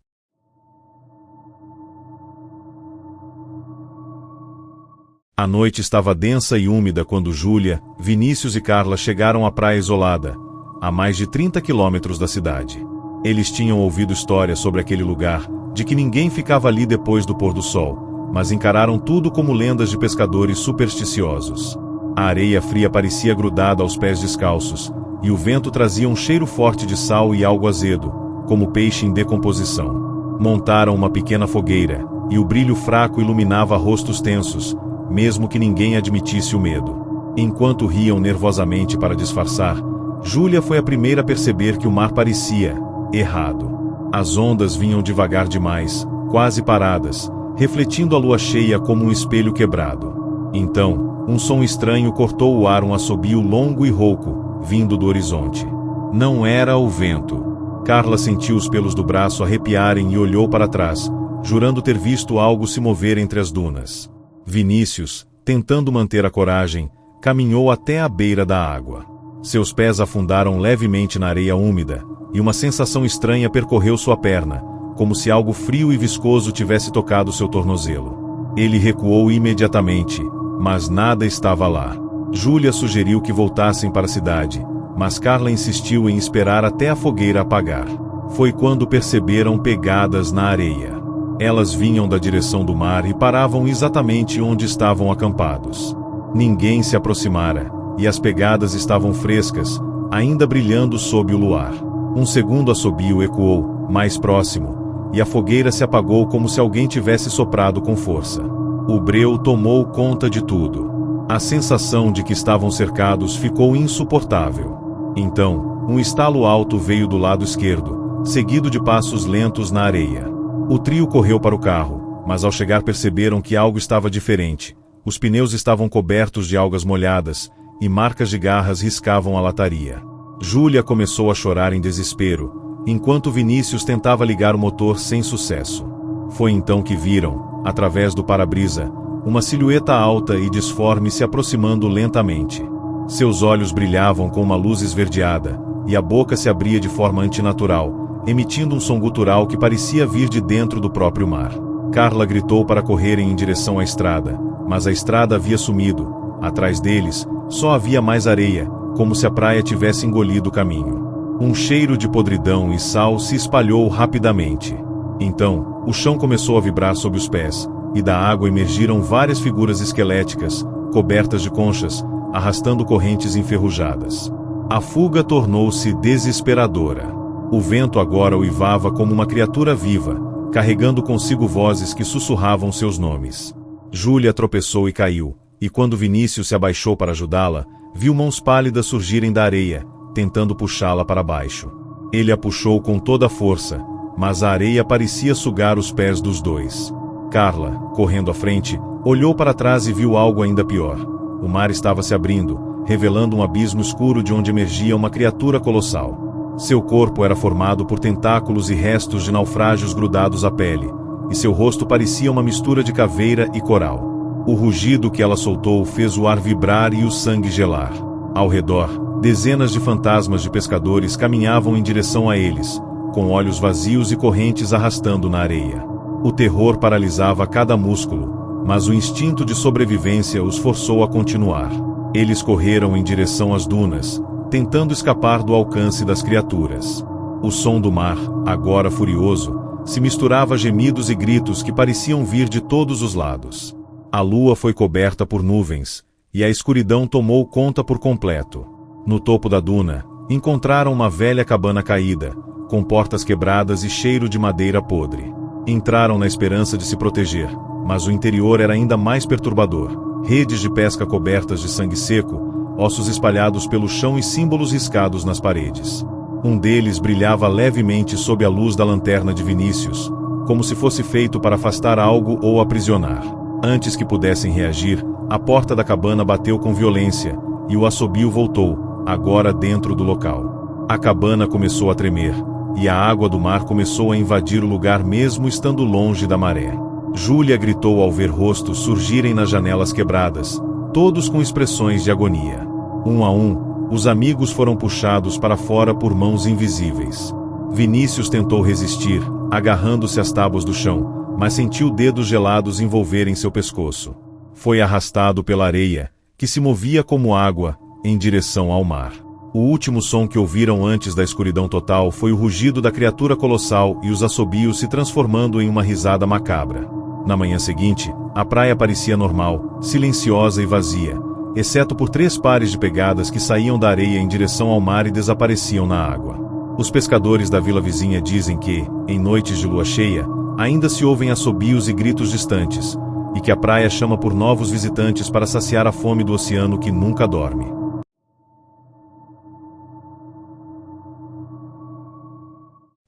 A noite estava densa e úmida quando Júlia, Vinícius e Carla chegaram à praia isolada, a mais de 30 quilômetros da cidade. Eles tinham ouvido histórias sobre aquele lugar, de que ninguém ficava ali depois do pôr do sol, mas encararam tudo como lendas de pescadores supersticiosos. A areia fria parecia grudada aos pés descalços, e o vento trazia um cheiro forte de sal e algo azedo, como peixe em decomposição. Montaram uma pequena fogueira, e o brilho fraco iluminava rostos tensos, mesmo que ninguém admitisse o medo. Enquanto riam nervosamente para disfarçar, Júlia foi a primeira a perceber que o mar parecia errado. As ondas vinham devagar demais, quase paradas, refletindo a lua cheia como um espelho quebrado. Então, um som estranho cortou o ar, um assobio longo e rouco, vindo do horizonte. Não era o vento. Carla sentiu os pelos do braço arrepiarem e olhou para trás, jurando ter visto algo se mover entre as dunas. Vinícius, tentando manter a coragem, caminhou até a beira da água. Seus pés afundaram levemente na areia úmida, e uma sensação estranha percorreu sua perna, como se algo frio e viscoso tivesse tocado seu tornozelo. Ele recuou imediatamente, mas nada estava lá. Júlia sugeriu que voltassem para a cidade, mas Carla insistiu em esperar até a fogueira apagar. Foi quando perceberam pegadas na areia. Elas vinham da direção do mar e paravam exatamente onde estavam acampados. Ninguém se aproximara, e as pegadas estavam frescas, ainda brilhando sob o luar. Um segundo assobio ecoou, mais próximo, e a fogueira se apagou como se alguém tivesse soprado com força. O breu tomou conta de tudo. A sensação de que estavam cercados ficou insuportável. Então, um estalo alto veio do lado esquerdo, seguido de passos lentos na areia. O trio correu para o carro, mas ao chegar perceberam que algo estava diferente. Os pneus estavam cobertos de algas molhadas, e marcas de garras riscavam a lataria. Júlia começou a chorar em desespero, enquanto Vinícius tentava ligar o motor sem sucesso. Foi então que viram, através do para-brisa, uma silhueta alta e disforme se aproximando lentamente. Seus olhos brilhavam com uma luz esverdeada, e a boca se abria de forma antinatural, emitindo um som gutural que parecia vir de dentro do próprio mar. Carla gritou para correrem em direção à estrada, mas a estrada havia sumido. Atrás deles, só havia mais areia, como se a praia tivesse engolido o caminho. Um cheiro de podridão e sal se espalhou rapidamente. Então, o chão começou a vibrar sob os pés, e da água emergiram várias figuras esqueléticas, cobertas de conchas, arrastando correntes enferrujadas. A fuga tornou-se desesperadora. O vento agora uivava como uma criatura viva, carregando consigo vozes que sussurravam seus nomes. Júlia tropeçou e caiu, e quando Vinícius se abaixou para ajudá-la, viu mãos pálidas surgirem da areia, tentando puxá-la para baixo. Ele a puxou com toda a força, mas a areia parecia sugar os pés dos dois. Carla, correndo à frente, olhou para trás e viu algo ainda pior. O mar estava se abrindo, revelando um abismo escuro de onde emergia uma criatura colossal. Seu corpo era formado por tentáculos e restos de naufrágios grudados à pele, e seu rosto parecia uma mistura de caveira e coral. O rugido que ela soltou fez o ar vibrar e o sangue gelar. Ao redor, dezenas de fantasmas de pescadores caminhavam em direção a eles, com olhos vazios e correntes arrastando na areia. O terror paralisava cada músculo, mas o instinto de sobrevivência os forçou a continuar. Eles correram em direção às dunas, tentando escapar do alcance das criaturas. O som do mar, agora furioso, se misturava a gemidos e gritos que pareciam vir de todos os lados. A lua foi coberta por nuvens, e a escuridão tomou conta por completo. No topo da duna, encontraram uma velha cabana caída, com portas quebradas e cheiro de madeira podre. Entraram na esperança de se proteger, mas o interior era ainda mais perturbador. Redes de pesca cobertas de sangue seco, ossos espalhados pelo chão e símbolos riscados nas paredes. Um deles brilhava levemente sob a luz da lanterna de Vinícius, como se fosse feito para afastar algo ou aprisionar. Antes que pudessem reagir, a porta da cabana bateu com violência, e o assobio voltou, agora dentro do local. A cabana começou a tremer, e a água do mar começou a invadir o lugar mesmo estando longe da maré. Júlia gritou ao ver rostos surgirem nas janelas quebradas, todos com expressões de agonia. Um a um, os amigos foram puxados para fora por mãos invisíveis. Vinícius tentou resistir, agarrando-se às tábuas do chão, mas sentiu dedos gelados envolverem seu pescoço. Foi arrastado pela areia, que se movia como água, em direção ao mar. O último som que ouviram antes da escuridão total foi o rugido da criatura colossal e os assobios se transformando em uma risada macabra. Na manhã seguinte, a praia parecia normal, silenciosa e vazia, exceto por 3 pares de pegadas que saíam da areia em direção ao mar e desapareciam na água. Os pescadores da vila vizinha dizem que, em noites de lua cheia, ainda se ouvem assobios e gritos distantes, e que a praia chama por novos visitantes para saciar a fome do oceano que nunca dorme.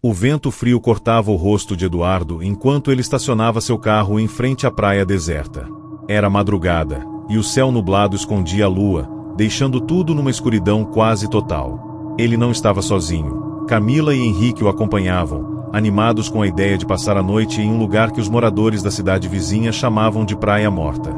O vento frio cortava o rosto de Eduardo enquanto ele estacionava seu carro em frente à praia deserta. Era madrugada, e o céu nublado escondia a lua, deixando tudo numa escuridão quase total. Ele não estava sozinho. Camila e Henrique o acompanhavam, animados com a ideia de passar a noite em um lugar que os moradores da cidade vizinha chamavam de Praia Morta.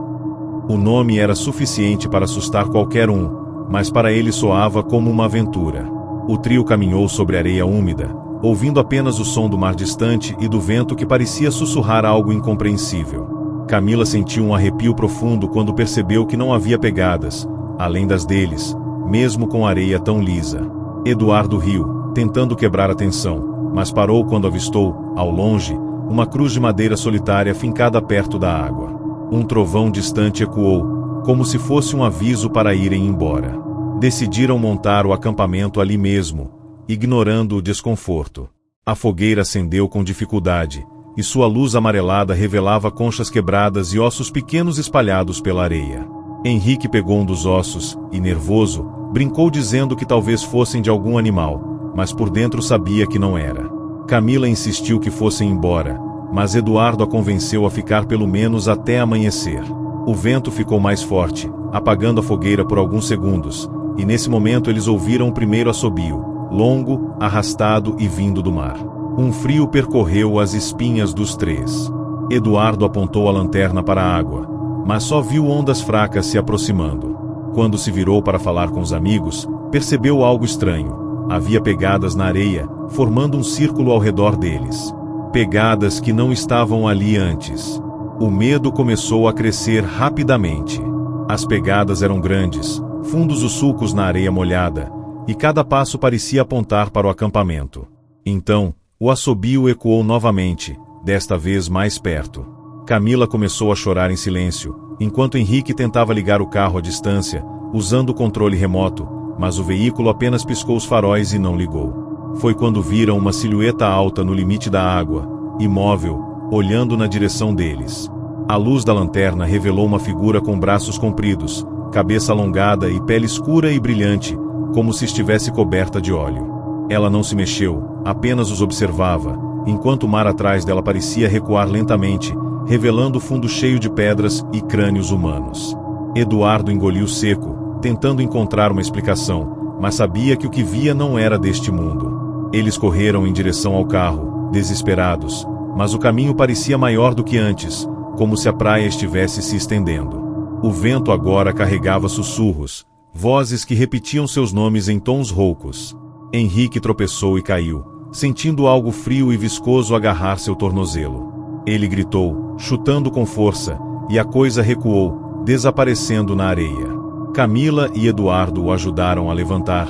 O nome era suficiente para assustar qualquer um, mas para ele soava como uma aventura. O trio caminhou sobre areia úmida, ouvindo apenas o som do mar distante e do vento que parecia sussurrar algo incompreensível. Camila sentiu um arrepio profundo quando percebeu que não havia pegadas, além das deles, mesmo com areia tão lisa. Eduardo riu, tentando quebrar a tensão, mas parou quando avistou, ao longe, uma cruz de madeira solitária fincada perto da água. Um trovão distante ecoou, como se fosse um aviso para irem embora. Decidiram montar o acampamento ali mesmo, ignorando o desconforto. A fogueira acendeu com dificuldade, e sua luz amarelada revelava conchas quebradas e ossos pequenos espalhados pela areia. Henrique pegou um dos ossos, e nervoso, brincou dizendo que talvez fossem de algum animal, mas por dentro sabia que não era. Camila insistiu que fossem embora, mas Eduardo a convenceu a ficar pelo menos até amanhecer. O vento ficou mais forte, apagando a fogueira por alguns segundos, e nesse momento eles ouviram o primeiro assobio, longo, arrastado e vindo do mar. Um frio percorreu as espinhas dos três. Eduardo apontou a lanterna para a água, mas só viu ondas fracas se aproximando. Quando se virou para falar com os amigos, percebeu algo estranho. Havia pegadas na areia, formando um círculo ao redor deles. Pegadas que não estavam ali antes. O medo começou a crescer rapidamente. As pegadas eram grandes, fundos os sulcos na areia molhada, e cada passo parecia apontar para o acampamento. Então, o assobio ecoou novamente, desta vez mais perto. Camila começou a chorar em silêncio, enquanto Henrique tentava ligar o carro à distância, usando o controle remoto, mas o veículo apenas piscou os faróis e não ligou. Foi quando viram uma silhueta alta no limite da água, imóvel, olhando na direção deles. A luz da lanterna revelou uma figura com braços compridos, cabeça alongada e pele escura e brilhante, como se estivesse coberta de óleo. Ela não se mexeu, apenas os observava, enquanto o mar atrás dela parecia recuar lentamente, revelando o fundo cheio de pedras e crânios humanos. Eduardo engoliu seco, tentando encontrar uma explicação, mas sabia que o que via não era deste mundo. Eles correram em direção ao carro, desesperados, mas o caminho parecia maior do que antes, como se a praia estivesse se estendendo. O vento agora carregava sussurros, vozes que repetiam seus nomes em tons roucos. Henrique tropeçou e caiu, sentindo algo frio e viscoso agarrar seu tornozelo. Ele gritou, chutando com força, e a coisa recuou, desaparecendo na areia. Camila e Eduardo o ajudaram a levantar,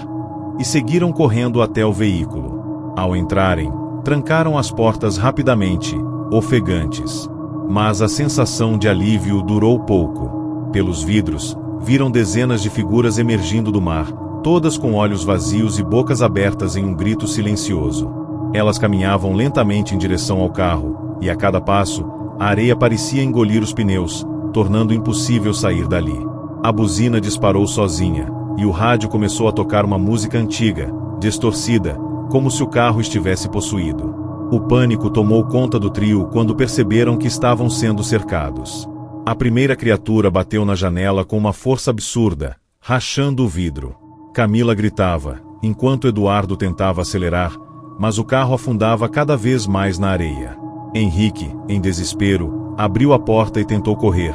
e seguiram correndo até o veículo. Ao entrarem, trancaram as portas rapidamente, ofegantes. Mas a sensação de alívio durou pouco. Pelos vidros, viram dezenas de figuras emergindo do mar, todas com olhos vazios e bocas abertas em um grito silencioso. Elas caminhavam lentamente em direção ao carro, e a cada passo, a areia parecia engolir os pneus, tornando impossível sair dali. A buzina disparou sozinha, e o rádio começou a tocar uma música antiga, distorcida, como se o carro estivesse possuído. O pânico tomou conta do trio quando perceberam que estavam sendo cercados. A primeira criatura bateu na janela com uma força absurda, rachando o vidro. Camila gritava, enquanto Eduardo tentava acelerar, mas o carro afundava cada vez mais na areia. Henrique, em desespero, abriu a porta e tentou correr,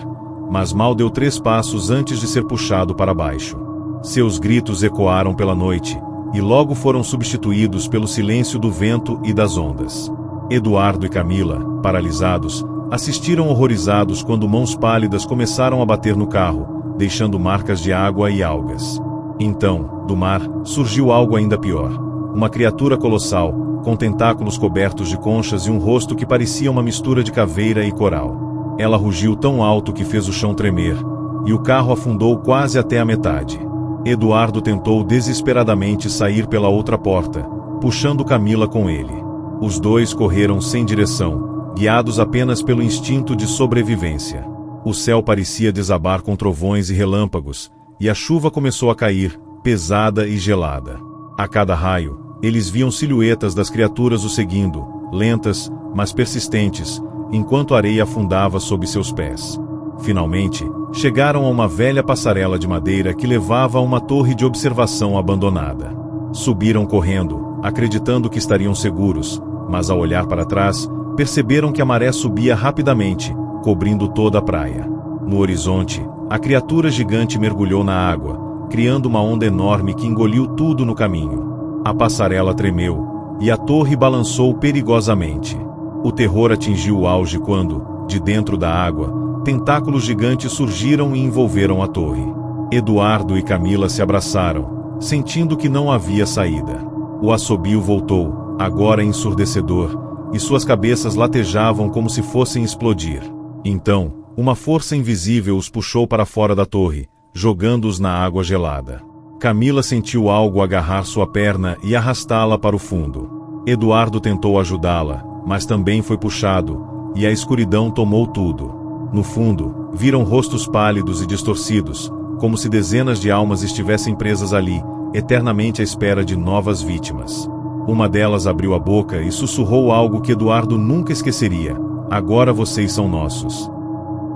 mas mal deu 3 passos antes de ser puxado para baixo. Seus gritos ecoaram pela noite, e logo foram substituídos pelo silêncio do vento e das ondas. Eduardo e Camila, paralisados, assistiram horrorizados quando mãos pálidas começaram a bater no carro, deixando marcas de água e algas. Então, do mar, surgiu algo ainda pior. Uma criatura colossal, com tentáculos cobertos de conchas e um rosto que parecia uma mistura de caveira e coral. Ela rugiu tão alto que fez o chão tremer, e o carro afundou quase até a metade. Eduardo tentou desesperadamente sair pela outra porta, puxando Camila com ele. Os dois correram sem direção, guiados apenas pelo instinto de sobrevivência. O céu parecia desabar com trovões e relâmpagos, e a chuva começou a cair, pesada e gelada. A cada raio, eles viam silhuetas das criaturas o seguindo, lentas, mas persistentes, enquanto a areia afundava sob seus pés. Finalmente, chegaram a uma velha passarela de madeira que levava a uma torre de observação abandonada. Subiram correndo, acreditando que estariam seguros, mas ao olhar para trás, perceberam que a maré subia rapidamente, cobrindo toda a praia. No horizonte, a criatura gigante mergulhou na água, criando uma onda enorme que engoliu tudo no caminho. A passarela tremeu, e a torre balançou perigosamente. O terror atingiu o auge quando, de dentro da água, tentáculos gigantes surgiram e envolveram a torre. Eduardo e Camila se abraçaram, sentindo que não havia saída. O assobio voltou, agora ensurdecedor, e suas cabeças latejavam como se fossem explodir. Então, uma força invisível os puxou para fora da torre, jogando-os na água gelada. Camila sentiu algo agarrar sua perna e arrastá-la para o fundo. Eduardo tentou ajudá-la, mas também foi puxado, e a escuridão tomou tudo. No fundo, viram rostos pálidos e distorcidos, como se dezenas de almas estivessem presas ali, eternamente à espera de novas vítimas. Uma delas abriu a boca e sussurrou algo que Eduardo nunca esqueceria: "Agora vocês são nossos."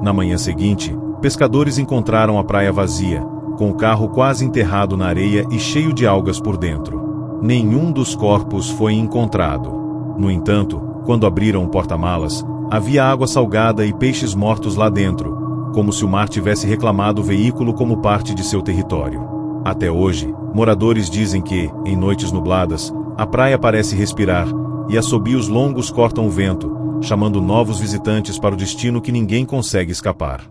Na manhã seguinte, pescadores encontraram a praia vazia, com o carro quase enterrado na areia e cheio de algas por dentro. Nenhum dos corpos foi encontrado. No entanto, quando abriram o porta-malas, havia água salgada e peixes mortos lá dentro, como se o mar tivesse reclamado o veículo como parte de seu território. Até hoje, moradores dizem que, em noites nubladas, a praia parece respirar, e assobios longos cortam o vento, chamando novos visitantes para o destino que ninguém consegue escapar.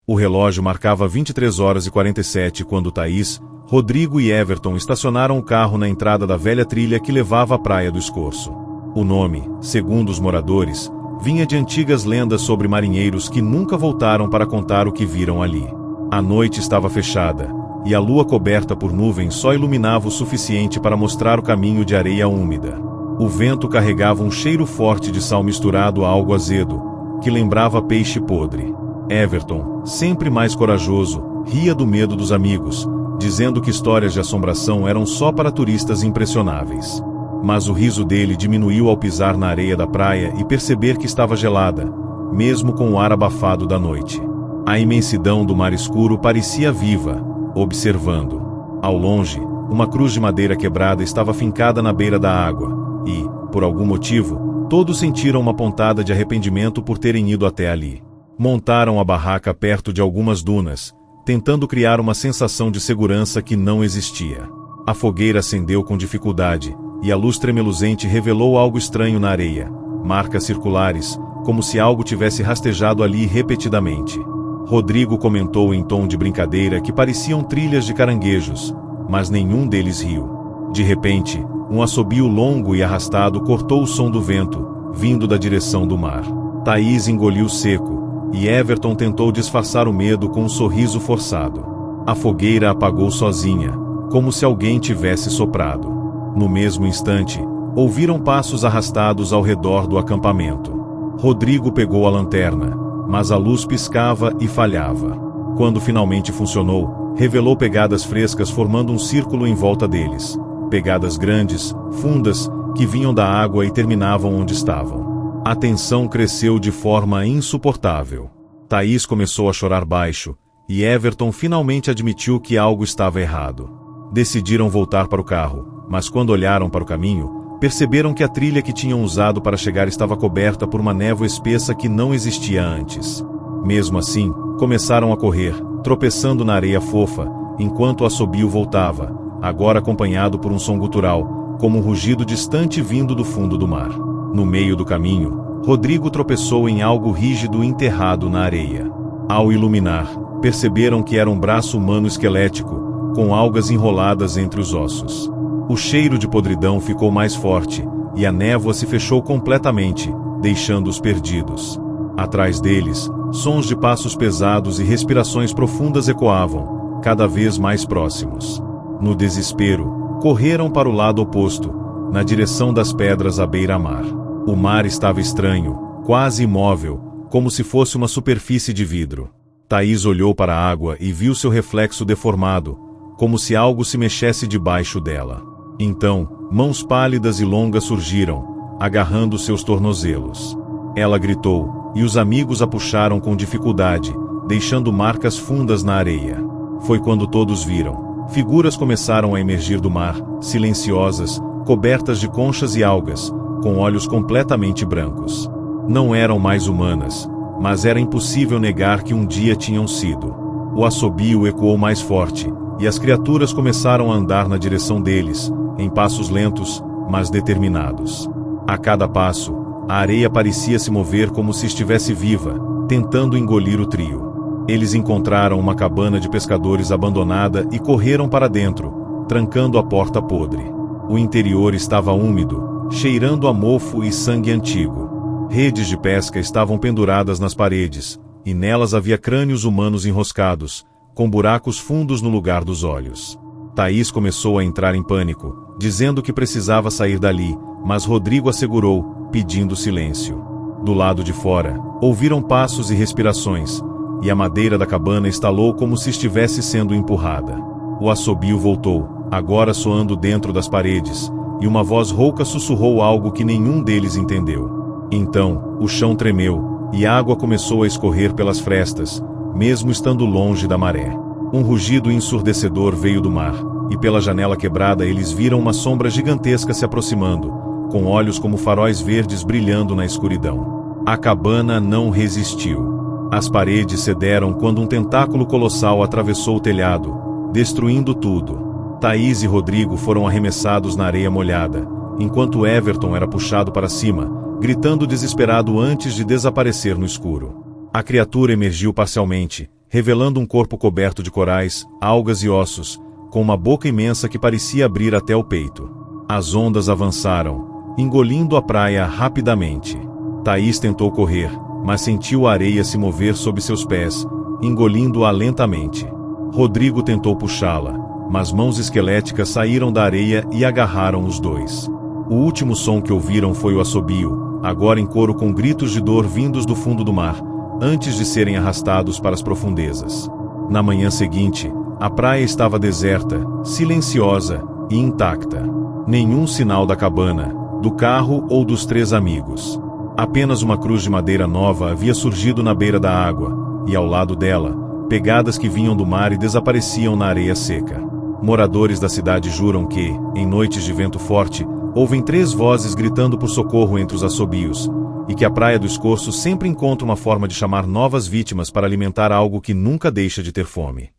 O relógio marcava 23h47 quando Thaís, Rodrigo e Everton estacionaram o carro na entrada da velha trilha que levava à Praia do Escorço. O nome, segundo os moradores, vinha de antigas lendas sobre marinheiros que nunca voltaram para contar o que viram ali. A noite estava fechada, e a lua coberta por nuvens só iluminava o suficiente para mostrar o caminho de areia úmida. O vento carregava um cheiro forte de sal misturado a algo azedo, que lembrava peixe podre. Everton, sempre mais corajoso, ria do medo dos amigos, dizendo que histórias de assombração eram só para turistas impressionáveis. Mas o riso dele diminuiu ao pisar na areia da praia e perceber que estava gelada, mesmo com o ar abafado da noite. A imensidão do mar escuro parecia viva, observando. Ao longe, uma cruz de madeira quebrada estava fincada na beira da água, e, por algum motivo, todos sentiram uma pontada de arrependimento por terem ido até ali. Montaram a barraca perto de algumas dunas, tentando criar uma sensação de segurança que não existia. A fogueira acendeu com dificuldade, e a luz tremeluzente revelou algo estranho na areia, marcas circulares, como se algo tivesse rastejado ali repetidamente. Rodrigo comentou em tom de brincadeira que pareciam trilhas de caranguejos, mas nenhum deles riu. De repente, um assobio longo e arrastado cortou o som do vento, vindo da direção do mar. Thaís engoliu seco, e Everton tentou disfarçar o medo com um sorriso forçado. A fogueira apagou sozinha, como se alguém tivesse soprado. No mesmo instante, ouviram passos arrastados ao redor do acampamento. Rodrigo pegou a lanterna, mas a luz piscava e falhava. Quando finalmente funcionou, revelou pegadas frescas formando um círculo em volta deles. Pegadas grandes, fundas, que vinham da água e terminavam onde estavam. A tensão cresceu de forma insuportável. Thaís começou a chorar baixo, e Everton finalmente admitiu que algo estava errado. Decidiram voltar para o carro, mas quando olharam para o caminho, perceberam que a trilha que tinham usado para chegar estava coberta por uma névoa espessa que não existia antes. Mesmo assim, começaram a correr, tropeçando na areia fofa, enquanto o assobio voltava, agora acompanhado por um som gutural, como um rugido distante vindo do fundo do mar. No meio do caminho, Rodrigo tropeçou em algo rígido enterrado na areia. Ao iluminar, perceberam que era um braço humano esquelético, com algas enroladas entre os ossos. O cheiro de podridão ficou mais forte, e a névoa se fechou completamente, deixando-os perdidos. Atrás deles, sons de passos pesados e respirações profundas ecoavam, cada vez mais próximos. No desespero, correram para o lado oposto, na direção das pedras à beira-mar. O mar estava estranho, quase imóvel, como se fosse uma superfície de vidro. Thaís olhou para a água e viu seu reflexo deformado, como se algo se mexesse debaixo dela. Então, mãos pálidas e longas surgiram, agarrando seus tornozelos. Ela gritou, e os amigos a puxaram com dificuldade, deixando marcas fundas na areia. Foi quando todos viram. Figuras começaram a emergir do mar, silenciosas, cobertas de conchas e algas, com olhos completamente brancos. Não eram mais humanas, mas era impossível negar que um dia tinham sido. O assobio ecoou mais forte, e as criaturas começaram a andar na direção deles, em passos lentos, mas determinados. A cada passo, a areia parecia se mover como se estivesse viva, tentando engolir o trio. Eles encontraram uma cabana de pescadores abandonada e correram para dentro, trancando a porta podre. O interior estava úmido, cheirando a mofo e sangue antigo. Redes de pesca estavam penduradas nas paredes, e nelas havia crânios humanos enroscados, com buracos fundos no lugar dos olhos. Thaís começou a entrar em pânico, dizendo que precisava sair dali, mas Rodrigo assegurou, pedindo silêncio. Do lado de fora, ouviram passos e respirações, e a madeira da cabana estalou como se estivesse sendo empurrada. O assobio voltou, agora soando dentro das paredes, e uma voz rouca sussurrou algo que nenhum deles entendeu. Então, o chão tremeu, e a água começou a escorrer pelas frestas, mesmo estando longe da maré. Um rugido ensurdecedor veio do mar, e pela janela quebrada eles viram uma sombra gigantesca se aproximando, com olhos como faróis verdes brilhando na escuridão. A cabana não resistiu. As paredes cederam quando um tentáculo colossal atravessou o telhado, destruindo tudo. Thaís e Rodrigo foram arremessados na areia molhada, enquanto Everton era puxado para cima, gritando desesperado antes de desaparecer no escuro. A criatura emergiu parcialmente, revelando um corpo coberto de corais, algas e ossos, com uma boca imensa que parecia abrir até o peito. As ondas avançaram, engolindo a praia rapidamente. Thaís tentou correr, mas sentiu a areia se mover sob seus pés, engolindo-a lentamente. Rodrigo tentou puxá-la, mas mãos esqueléticas saíram da areia e agarraram os dois. O último som que ouviram foi o assobio, agora em coro com gritos de dor vindos do fundo do mar, antes de serem arrastados para as profundezas. Na manhã seguinte, a praia estava deserta, silenciosa e intacta. Nenhum sinal da cabana, do carro ou dos três amigos. Apenas uma cruz de madeira nova havia surgido na beira da água, e ao lado dela, pegadas que vinham do mar e desapareciam na areia seca. Moradores da cidade juram que, em noites de vento forte, ouvem 3 vozes gritando por socorro entre os assobios, e que a Praia do Escorço sempre encontra uma forma de chamar novas vítimas para alimentar algo que nunca deixa de ter fome.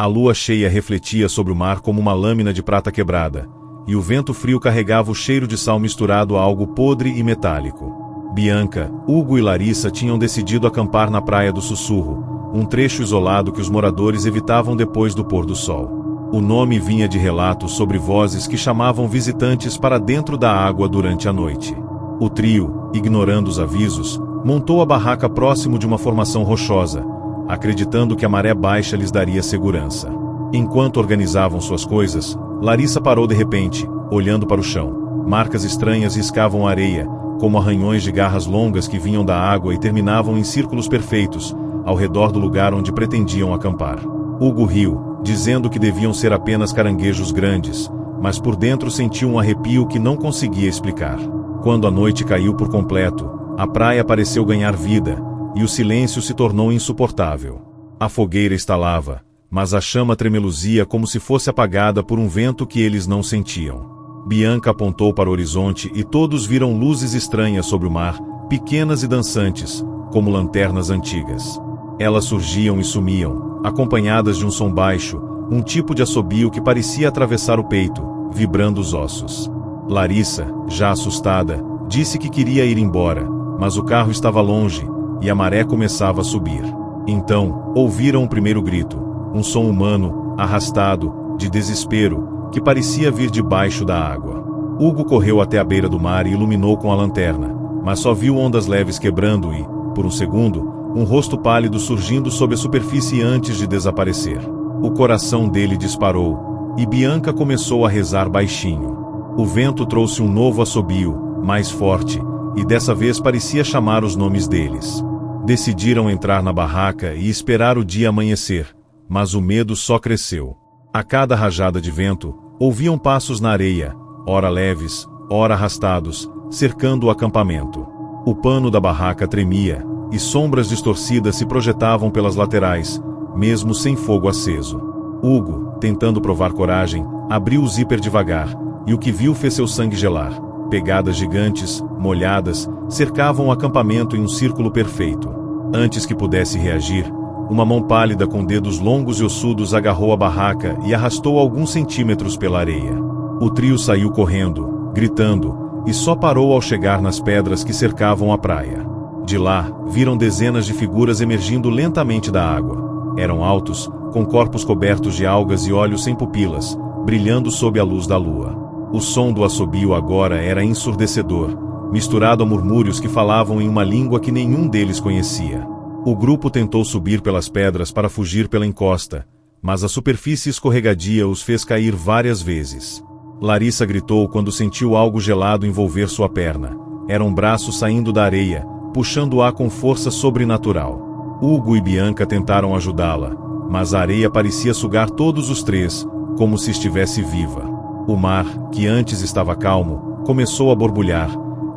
A lua cheia refletia sobre o mar como uma lâmina de prata quebrada, e o vento frio carregava o cheiro de sal misturado a algo podre e metálico. Bianca, Hugo e Larissa tinham decidido acampar na Praia do Sussurro, um trecho isolado que os moradores evitavam depois do pôr do sol. O nome vinha de relatos sobre vozes que chamavam visitantes para dentro da água durante a noite. O trio, ignorando os avisos, montou a barraca próximo de uma formação rochosa, acreditando que a maré baixa lhes daria segurança. Enquanto organizavam suas coisas, Larissa parou de repente, olhando para o chão. Marcas estranhas riscavam a areia, como arranhões de garras longas que vinham da água e terminavam em círculos perfeitos, ao redor do lugar onde pretendiam acampar. Hugo riu, dizendo que deviam ser apenas caranguejos grandes, mas por dentro sentiu um arrepio que não conseguia explicar. Quando a noite caiu por completo, a praia pareceu ganhar vida, e o silêncio se tornou insuportável. A fogueira estalava, mas a chama tremeluzia como se fosse apagada por um vento que eles não sentiam. Bianca apontou para o horizonte e todos viram luzes estranhas sobre o mar, pequenas e dançantes, como lanternas antigas. Elas surgiam e sumiam, acompanhadas de um som baixo, um tipo de assobio que parecia atravessar o peito, vibrando os ossos. Larissa, já assustada, disse que queria ir embora, mas o carro estava longe, e a maré começava a subir. Então, ouviram o primeiro grito, um som humano, arrastado, de desespero, que parecia vir debaixo da água. Hugo correu até a beira do mar e iluminou com a lanterna, mas só viu ondas leves quebrando e, por um segundo, um rosto pálido surgindo sob a superfície antes de desaparecer. O coração dele disparou, e Bianca começou a rezar baixinho. O vento trouxe um novo assobio, mais forte, e dessa vez parecia chamar os nomes deles. Decidiram entrar na barraca e esperar o dia amanhecer, mas o medo só cresceu. A cada rajada de vento, ouviam passos na areia, ora leves, ora arrastados, cercando o acampamento. O pano da barraca tremia, e sombras distorcidas se projetavam pelas laterais, mesmo sem fogo aceso. Hugo, tentando provar coragem, abriu o zíper devagar, e o que viu fez seu sangue gelar. Pegadas gigantes, molhadas, cercavam o acampamento em um círculo perfeito. Antes que pudesse reagir, uma mão pálida com dedos longos e ossudos agarrou a barraca e arrastou alguns centímetros pela areia. O trio saiu correndo, gritando, e só parou ao chegar nas pedras que cercavam a praia. De lá, viram dezenas de figuras emergindo lentamente da água. Eram altos, com corpos cobertos de algas e olhos sem pupilas, brilhando sob a luz da lua. O som do assobio agora era ensurdecedor, misturado a murmúrios que falavam em uma língua que nenhum deles conhecia. O grupo tentou subir pelas pedras para fugir pela encosta, mas a superfície escorregadia os fez cair várias vezes. Larissa gritou quando sentiu algo gelado envolver sua perna. Era um braço saindo da areia, puxando-a com força sobrenatural. Hugo e Bianca tentaram ajudá-la, mas a areia parecia sugar todos os três, como se estivesse viva. O mar, que antes estava calmo, começou a borbulhar,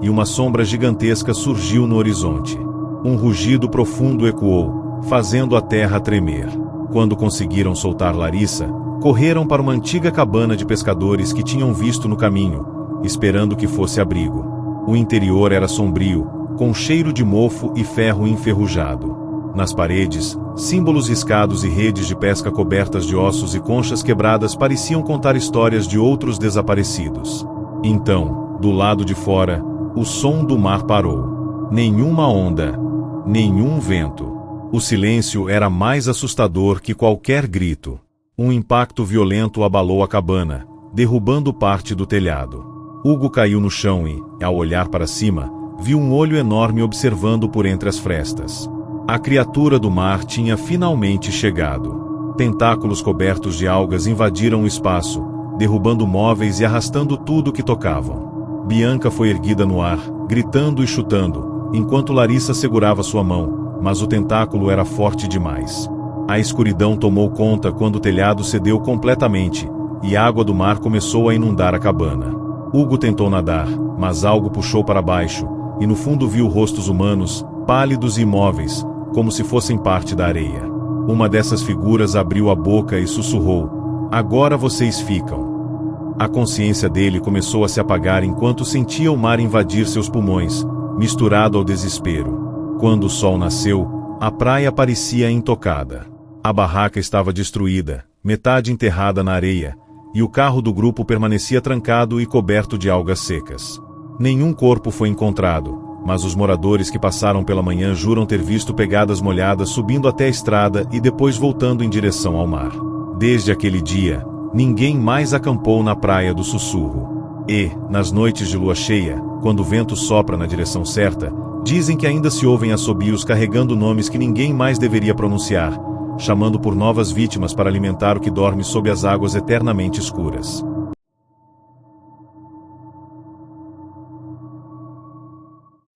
e uma sombra gigantesca surgiu no horizonte. Um rugido profundo ecoou, fazendo a terra tremer. Quando conseguiram soltar Larissa, correram para uma antiga cabana de pescadores que tinham visto no caminho, esperando que fosse abrigo. O interior era sombrio, com cheiro de mofo e ferro enferrujado. Nas paredes, símbolos riscados e redes de pesca cobertas de ossos e conchas quebradas pareciam contar histórias de outros desaparecidos. Então, do lado de fora, o som do mar parou. Nenhuma onda, nenhum vento. O silêncio era mais assustador que qualquer grito. Um impacto violento abalou a cabana, derrubando parte do telhado. Hugo caiu no chão e, ao olhar para cima, viu um olho enorme observando por entre as frestas. A criatura do mar tinha finalmente chegado. Tentáculos cobertos de algas invadiram o espaço, derrubando móveis e arrastando tudo que tocavam. Bianca foi erguida no ar, gritando e chutando, enquanto Larissa segurava sua mão, mas o tentáculo era forte demais. A escuridão tomou conta quando o telhado cedeu completamente, e a água do mar começou a inundar a cabana. Hugo tentou nadar, mas algo puxou para baixo, e no fundo viu rostos humanos, pálidos e imóveis, como se fossem parte da areia. Uma dessas figuras abriu a boca e sussurrou: "Agora vocês ficam." A consciência dele começou a se apagar enquanto sentia o mar invadir seus pulmões, misturado ao desespero. Quando o sol nasceu, a praia parecia intocada. A barraca estava destruída, metade enterrada na areia, e o carro do grupo permanecia trancado e coberto de algas secas. Nenhum corpo foi encontrado, mas os moradores que passaram pela manhã juram ter visto pegadas molhadas subindo até a estrada e depois voltando em direção ao mar. Desde aquele dia, ninguém mais acampou na Praia do Sussurro. E, nas noites de lua cheia, quando o vento sopra na direção certa, dizem que ainda se ouvem assobios carregando nomes que ninguém mais deveria pronunciar, chamando por novas vítimas para alimentar o que dorme sob as águas eternamente escuras.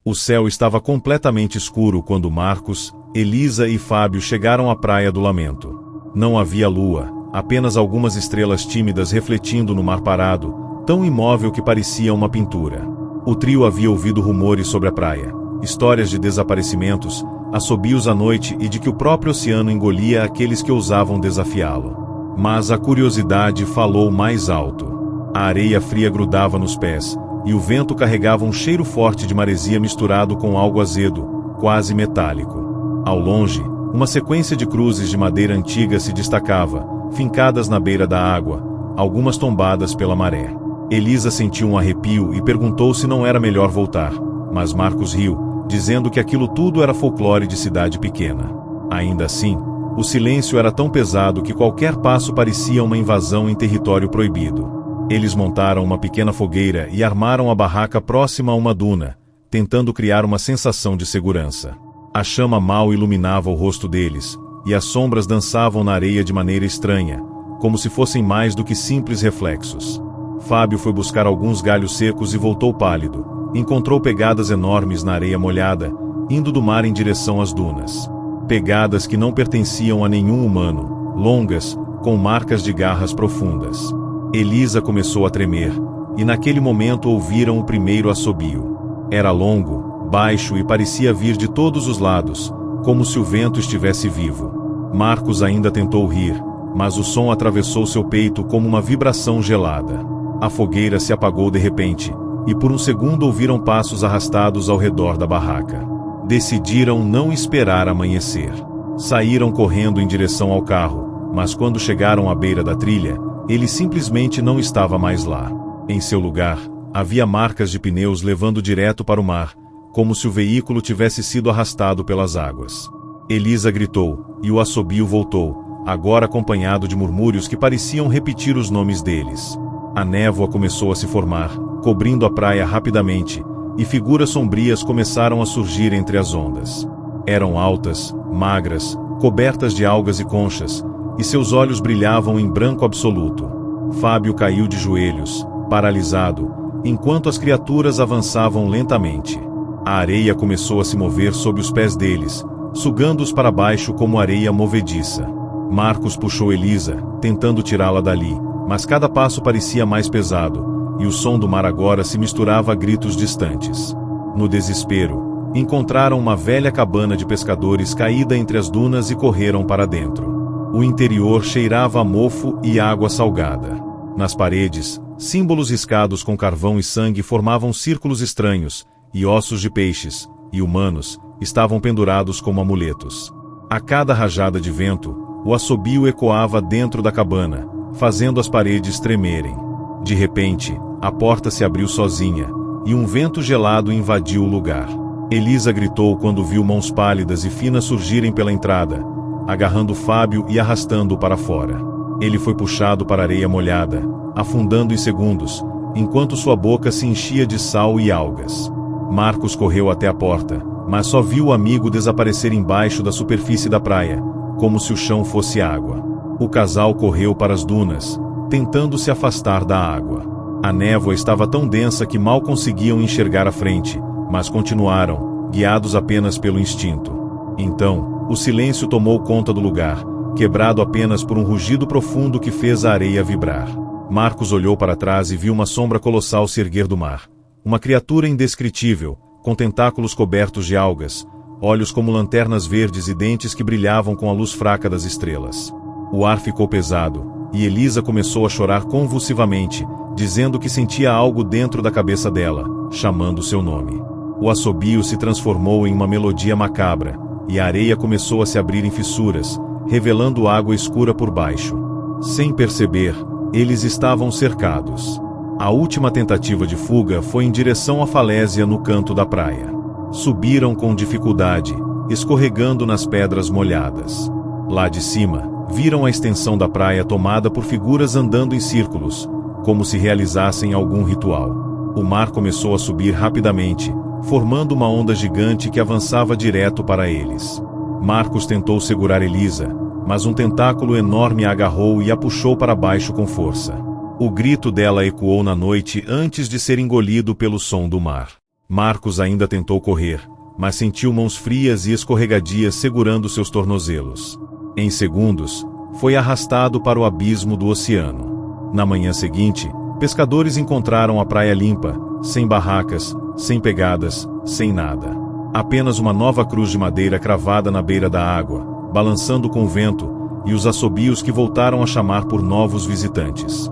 O céu estava completamente escuro quando Marcos, Elisa e Fábio chegaram à Praia do Lamento. Não havia lua, apenas algumas estrelas tímidas refletindo no mar parado, tão imóvel que parecia uma pintura. O trio havia ouvido rumores sobre a praia, histórias de desaparecimentos, assobios à noite e de que o próprio oceano engolia aqueles que ousavam desafiá-lo. Mas a curiosidade falou mais alto. A areia fria grudava nos pés, e o vento carregava um cheiro forte de maresia misturado com algo azedo, quase metálico. Ao longe, uma sequência de cruzes de madeira antiga se destacava, fincadas na beira da água, algumas tombadas pela maré. Elisa sentiu um arrepio e perguntou se não era melhor voltar, mas Marcos riu, dizendo que aquilo tudo era folclore de cidade pequena. Ainda assim, o silêncio era tão pesado que qualquer passo parecia uma invasão em território proibido. Eles montaram uma pequena fogueira e armaram a barraca próxima a uma duna, tentando criar uma sensação de segurança. A chama mal iluminava o rosto deles, e as sombras dançavam na areia de maneira estranha, como se fossem mais do que simples reflexos. Fábio foi buscar alguns galhos secos e voltou pálido. Encontrou pegadas enormes na areia molhada, indo do mar em direção às dunas. Pegadas que não pertenciam a nenhum humano, longas, com marcas de garras profundas. Elisa começou a tremer, e naquele momento ouviram o primeiro assobio. Era longo, baixo e parecia vir de todos os lados, como se o vento estivesse vivo. Marcos ainda tentou rir, mas o som atravessou seu peito como uma vibração gelada. A fogueira se apagou de repente, e por um segundo ouviram passos arrastados ao redor da barraca. Decidiram não esperar amanhecer. Saíram correndo em direção ao carro, mas quando chegaram à beira da trilha, ele simplesmente não estava mais lá. Em seu lugar, havia marcas de pneus levando direto para o mar, como se o veículo tivesse sido arrastado pelas águas. Elisa gritou, e o assobio voltou, agora acompanhado de murmúrios que pareciam repetir os nomes deles. A névoa começou a se formar, cobrindo a praia rapidamente, e figuras sombrias começaram a surgir entre as ondas. Eram altas, magras, cobertas de algas e conchas, e seus olhos brilhavam em branco absoluto. Fábio caiu de joelhos, paralisado, enquanto as criaturas avançavam lentamente. A areia começou a se mover sob os pés deles, sugando-os para baixo como areia movediça. Marcos puxou Elisa, tentando tirá-la dali, mas cada passo parecia mais pesado, e o som do mar agora se misturava a gritos distantes. No desespero, encontraram uma velha cabana de pescadores caída entre as dunas e correram para dentro. O interior cheirava a mofo e água salgada. Nas paredes, símbolos riscados com carvão e sangue formavam círculos estranhos, e ossos de peixes, e humanos, estavam pendurados como amuletos. A cada rajada de vento, o assobio ecoava dentro da cabana, fazendo as paredes tremerem. De repente, a porta se abriu sozinha, e um vento gelado invadiu o lugar. Elisa gritou quando viu mãos pálidas e finas surgirem pela entrada, agarrando Fábio e arrastando-o para fora. Ele foi puxado para a areia molhada, afundando em segundos, enquanto sua boca se enchia de sal e algas. Marcos correu até a porta, mas só viu o amigo desaparecer embaixo da superfície da praia, como se o chão fosse água. O casal correu para as dunas, tentando se afastar da água. A névoa estava tão densa que mal conseguiam enxergar a frente, mas continuaram, guiados apenas pelo instinto. Então, o silêncio tomou conta do lugar, quebrado apenas por um rugido profundo que fez a areia vibrar. Marcos olhou para trás e viu uma sombra colossal se erguer do mar. Uma criatura indescritível, com tentáculos cobertos de algas, olhos como lanternas verdes e dentes que brilhavam com a luz fraca das estrelas. O ar ficou pesado, e Elisa começou a chorar convulsivamente, dizendo que sentia algo dentro da cabeça dela, chamando seu nome. O assobio se transformou em uma melodia macabra, e a areia começou a se abrir em fissuras, revelando água escura por baixo. Sem perceber, eles estavam cercados. A última tentativa de fuga foi em direção à falésia no canto da praia. Subiram com dificuldade, escorregando nas pedras molhadas. Lá de cima, viram a extensão da praia tomada por figuras andando em círculos, como se realizassem algum ritual. O mar começou a subir rapidamente, formando uma onda gigante que avançava direto para eles. Marcos tentou segurar Elisa, mas um tentáculo enorme a agarrou e a puxou para baixo com força. O grito dela ecoou na noite antes de ser engolido pelo som do mar. Marcos ainda tentou correr, mas sentiu mãos frias e escorregadias segurando seus tornozelos. Em segundos, foi arrastado para o abismo do oceano. Na manhã seguinte, pescadores encontraram a praia limpa, sem barracas, sem pegadas, sem nada. Apenas uma nova cruz de madeira cravada na beira da água, balançando com o vento, e os assobios que voltaram a chamar por novos visitantes.